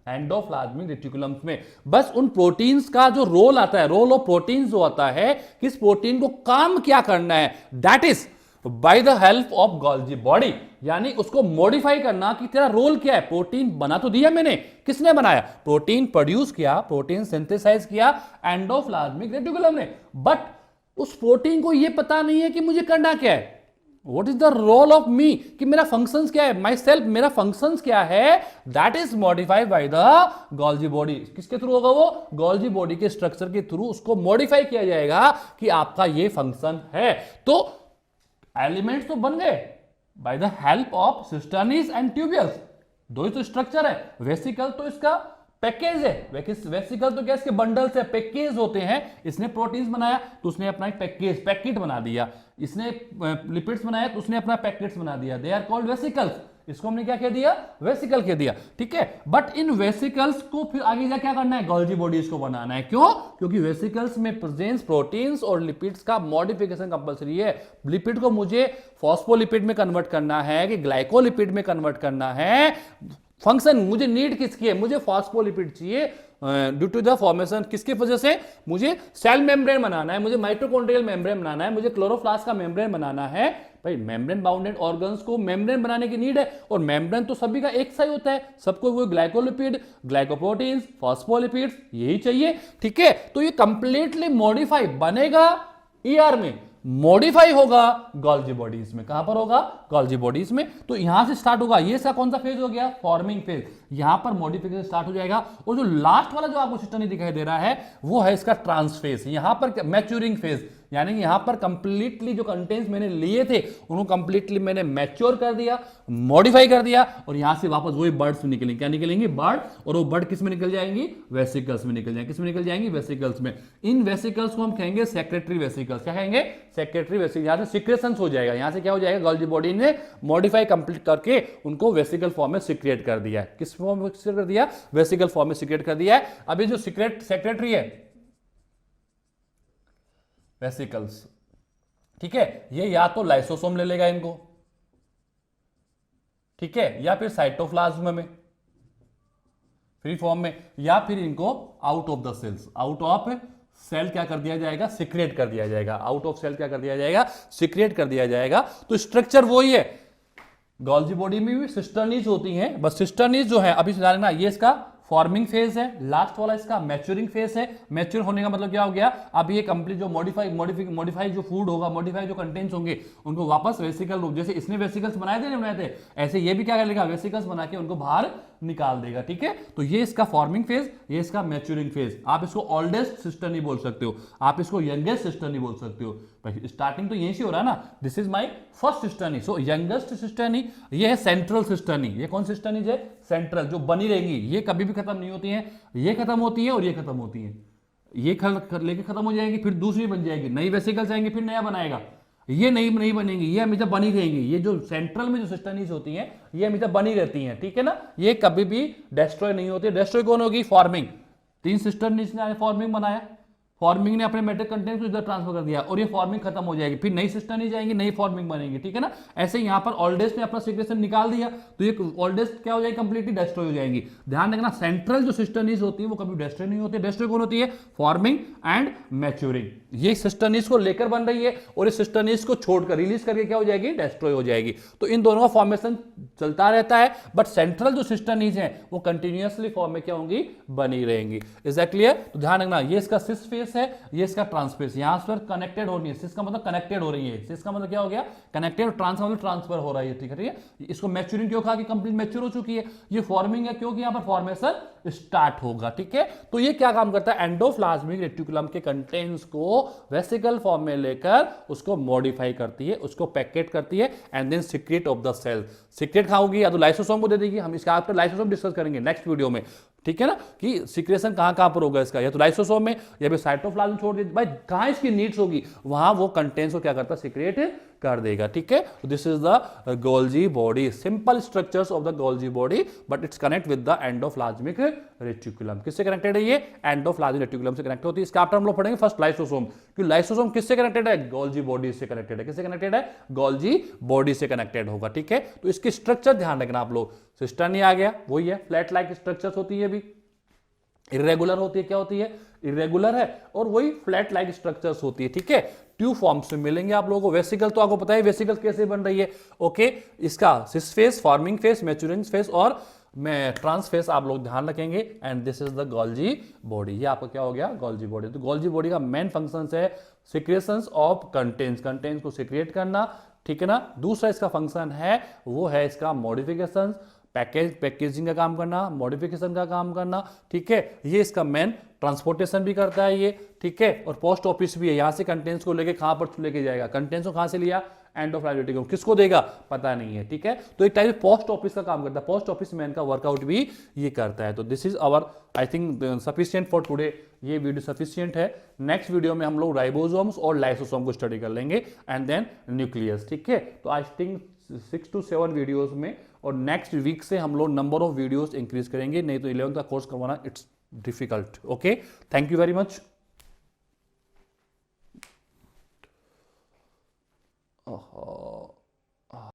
एंडोप्लाज्मिक रेटिकुलम्स में। बस उन प्रोटीन्स का जो रोल आता है, रोल ऑफ प्रोटीन्स जो आता है, किस प्रोटीन को काम क्या करना है, that is by the help of Golgi body. यानी उसको मॉडिफाई करना कि तेरा रोल क्या है। प्रोटीन बना तो दिया मैंने, किसने बनाया, प्रोटीन प्रोड्यूस किया, प्रोटीन सिंथेसाइज किया एंडोप्लाज्मिक रेटिकुलम ने। बट उस प्रोटीन को यह पता नहीं है कि मुझे करना क्या है, what is the role of me, कि मेरा फंक्शंस क्या है, माई सेल्फ, मेरा फंक्शंस क्या है, that is modified by the Golgi body. किसके थ्रू होगा वो, गोल्जी बॉडी के स्ट्रक्चर के थ्रू उसको मॉडिफाई किया जाएगा कि आपका ये फंक्शन है। तो एलिमेंट्स तो बन गए by the help of cisternae and tubules. दो ही तो स्ट्रक्चर है। वेसिकल तो इसका पैकेज है, वेसिकल तो क्या इसके बंडल्स है, पैकेज होते हैं। इसने प्रोटीन्स बनाया तो उसने अपना पैकेट बना दिया। इसने लिपिड्स बनाया तो उसने अपना पैकेट्स बना दिया। They are called vesicles. इसको हमने क्या कह दिया, वेसिकल कह दिया, ठीक है। बट इन वेसिकल्स को फिर आगे जा क्या करना है, गोल्जी बॉडीज को बनाना है। क्यों, क्योंकि वेसिकल्स में प्रेजेंस प्रोटीन्स और लिपिड्स का मॉडिफिकेशन कंपलसरी है। लिपिड को मुझे फॉस्फोलिपिड में कन्वर्ट करना है कि ग्लाइकोलिपिड में कन्वर्ट करना है, फंक्शन मुझे नीड किसकी है, मुझे फॉस्फोलिपिड चाहिए ड्यू टू द फॉर्मेशन, किसकी वजह से, मुझे सेल मेम्ब्रेन बनाना है, मुझे माइटोकॉन्ड्रियल मेम्ब्रेन बनाना है, मुझे क्लोरोप्लास्ट का मेम्ब्रेन बनाना है। भाई मेम्ब्रेन बाउंडेड ऑर्गन्स को मेम्ब्रेन बनाने की नीड है, और मेम्ब्रेन तो सभी का एक सा ही होता है, सबको वो ग्लाइकोलिपिड, ग्लाइकोप्रोटीन्स, फॉस्फोलिपिड्स यही चाहिए, ठीक है। तो ये कंप्लीटली मॉडिफाई बनेगा ईआर में, मॉडिफाई होगा गोल्जी बॉडीज में। कहां पर होगा, गोल्जी बॉडीज में। तो यहां से स्टार्ट होगा, ये इसका कौन सा फेज हो गया, फॉर्मिंग फेज, यहां पर मॉडिफिकेशन स्टार्ट हो जाएगा। और जो लास्ट वाला जो आपको सिस्टम नहीं दिखाई दे रहा है वो है इसका ट्रांस फेज, यहां पर मैच्योरिंग फेज, यानी कि यहां पर कंप्लीटली जो कंटेंट्स मैंने लिए थे उनको कंप्लीटली मैंने मैच्योर कर दिया, मॉडिफाई कर दिया, और यहां से वापस वही बर्ड्स निकलेंगे। क्या निकलेंगे, बर्ड, और वो बर्ड किस में निकल जाएंगी, वेसिकल्स में निकल जाएंगे। किस में निकल जाएंगी, वेसिकल्स में। इन वेसिकल्स को हम कहेंगे सेक्रेटरी वेसिकल्स। क्या कहेंगे, सेक्रेटरी वेसिकल्स। यहां से सिक्रेशंस हो जाएगा, यहां से क्या हो जाएगा, गोल्जी बॉडी ने मॉडिफाई कंप्लीट करके उनको वेसिकल फॉर्म में सिक्रेट कर दिया है। किस फॉर्म में सिक्रेट कर दिया, वेसिकल फॉर्म में सिक्रेट कर दिया है। अभी जो सेक्रेटरी है वेसिकल्स, ठीक है, ये या तो लाइसोसोम ले लेगा इनको, ठीक है, या फिर साइटोप्लाज्म में फ्री फॉर्म में, या फिर इनको out of the cells, out of cell क्या कर दिया जाएगा, सिक्रेट कर दिया जाएगा। आउट ऑफ सेल क्या कर दिया जाएगा, सिक्रेट कर दिया जाएगा। तो स्ट्रक्चर वही है, गोल्जी बॉडी में भी सिस्टर्नीज होती हैं, बस सिस्टर्नीज जो है अभी सुधारना, ये इसका फॉर्मिंग फेज है, लास्ट वाला इसका मैच्योरिंग फेज है। मैच्योर होने का मतलब क्या हो गया, अब ये कंप्लीट जो मॉडिफाई जो फूड होगा, मॉडिफाई जो कंटेंट्स होंगे उनको वापस वेसिकल रूप, जैसे इसने वेसिकल्स बनाए थे, नहीं बनाए थे, ऐसे ये भी क्या करेगा, वेसिकल्स बना के उनको बाहर निकाल देगा, ठीक है। तो ये इसका फॉर्मिंग फेज, ये इसका मैच्योरिंग फेज। आप इसको ओल्डेस्ट सिस्टर नहीं बोल सकते हो, आप इसको यंगेस्ट सिस्टर नहीं बोल सकते हो। स्टार्टिंग तो यहीं से हो रहा है ना, this is my first cisternae, so youngest cisternae. ये है सेंट्रल सिस्टर्नी, ये कौन सिस्टर्नी है, सेंट्रल, जो बनी रहेंगी, ये कभी भी खत्म नहीं होती है, ये खत्म होती है और ये खत्म होती है, ये लेके खत्म हो जाएगी, फिर दूसरी बन जाएगी, नई वेसिकल्स आएंगे, फिर नया बनाएगा, ये नहीं बनेंगी, ये हमेशा बनी रहेंगी। ये जो सेंट्रल में जो सिस्टर्नीज होती हैं ये हमेशा बनी रहती हैं, ठीक है ना, ये कभी भी डिस्ट्रॉय नहीं होती। डिस्ट्रॉय कौन होगी, फॉर्मिंग। 3 सिस्टर्नीज ने फॉर्मिंग बनाया, फॉर्मिंग ने अपने मेटल कंटेंट को इधर ट्रांसफर कर दिया और ये फॉर्मिंग खत्म हो जाएगी, फिर नई सिस्टम नहीं जाएंगी, नई फॉर्मिंग बनेगी, ठीक है ना। ऐसे यहां पर ओल्डेस्ट ने अपना सिक्रेशन निकाल दिया तो ये ओल्डेस्ट क्या हो जाएगी, कंप्लीटली डिस्ट्रॉय हो जाएंगी। ध्यान रखना, सेंट्रल जो सिस्टर्नीज होती है वो कभी डिस्ट्रॉय नहीं होती। डिस्ट्रॉय कौन होती है, फॉर्मिंग एंड मैच्योरिंग। ये सिस्टर्नीज को लेकर बन रही है और इस सिस्टर्नीज को छोड़कर रिलीज करके क्या हो जाएगी, डिस्ट्रॉय हो जाएगी। तो इन दोनों का फॉर्मेशन चलता रहता है, बट सेंट्रल जो सिस्टर्नीज है वो कंटिन्यूअसली फॉर्म में क्या होंगी, बनी रहेंगी। Is that clear. तो ध्यान रखना, ये इसका सिस फेस है, ये इसका ट्रांसफेस, यहां पर कनेक्टेड होनी है। सिस का मतलब कनेक्टेड हो रही है, सिस का मतलब क्या हो गया, कनेक्टेड, ट्रांस मतलब ट्रांसफर हो रहा है, ठीक है। इसको मैच्योरिंग क्यों कहा कि कंप्लीट मैच्योर हो चुकी है, ये फॉर्मिंग है क्योंकि यहां पर फॉर्मेशन स्टार्ट होगा, ठीक है। तो ये क्या काम करता है, एंडोप्लाज्मिक रेटिकुलम के कंटेंट्स को वेसिकल फॉर्म में लेकर उसको मॉडिफाई करती है, उसको पैकेट करती है and then secrete of the cell. Secrete कहां होगी, या तो लाइसोसोम को दे देगी, हम इसका आफ्टर लाइसोसोम डिस्कस करेंगे नेक्स्ट वीडियो में, ठीक है ना, कि सीक्रेशन कहां पर होगा इसका, या तो लाइसोसोम में या फिर साइटोप्लाज्म छोड़ दे, भाई कहां इसकी नीड्स होगी वहां वो कंटेंट्स को क्या करता है, सीक्रेट कर देगा, ठीक है। This is the Golgi body, simple structures of the Golgi body, but it's connect with the endoplasmic reticulum. किससे कनेक्टेड है ये, एंडोप्लाज्मिक रेटिकुलम से कनेक्ट होती है। इसका आफ्टर हम लोग पढ़ेंगे फर्स्ट लाइसोसोम, कि लाइसोसोम किससे कनेक्टेड है, गोल्जी बॉडी से कनेक्टेड है। किससे कनेक्टेड है, गोल्जी बॉडी से कनेक्टेड होगा, ठीक है। तो इसकी स्ट्रक्चर ध्यान रखना आप लोग, सिस्टम नहीं आ गया, वही है, फ्लैट लाइक स्ट्रक्चर्स होती है, भी इरेगुलर होती है, क्या होती है, इरेगुलर है, और वही फ्लैट लाइक स्ट्रक्चर्स होती है, ठीक है। ट्यूब फॉर्म्स में मिलेंगे आप लोगों को। वेसिकल तो आपको पता है वेसिकल कैसे बन रही है, ओके। इसका cis face, forming face, maturing face और ट्रांस फेस आप लोग ध्यान रखेंगे। And this is the Golgi body, ये आपका क्या हो गया, गोल्जी बॉडी। तो गोल्जी बॉडी का मेन फंक्शन है सिक्रेशंस ऑफ कंटेंट्स, कंटेंट्स को सिक्रेट करना, ठीक है ना। दूसरा इसका फंक्शन है वो है इसका मॉडिफिकेशन, पैकेजिंग का काम करना, मॉडिफिकेशन का काम करना, ठीक है। ये इसका मेन ट्रांसपोर्टेशन भी करता है ये, ठीक है। और पोस्ट ऑफिस भी है, यहां से कंटेंट्स को लेके कहां पर लेके जाएगा, कंटेंट्स को कहां से लिया, एंडोप्लाज्मिक रेटिकुलम, किसको देगा पता नहीं है, ठीक है। तो एक टाइप पोस्ट ऑफिस का काम करता है, पोस्ट ऑफिस मैन का वर्कआउट भी ये करता है। तो this is our I think sufficient for today, ये वीडियो सफिशिएंट है। नेक्स्ट वीडियो में हम लोग राइबोसोम्स और लाइसोसोम को स्टडी कर लेंगे एंड देन न्यूक्लियस, ठीक है। तो आई थिंक 6 to 7 वीडियोस में, और नेक्स्ट वीक से हम लोग नंबर ऑफ वीडियोस इंक्रीज करेंगे, नहीं तो 11th का कोर्स करवाना it's difficult, okay. Thank you very much.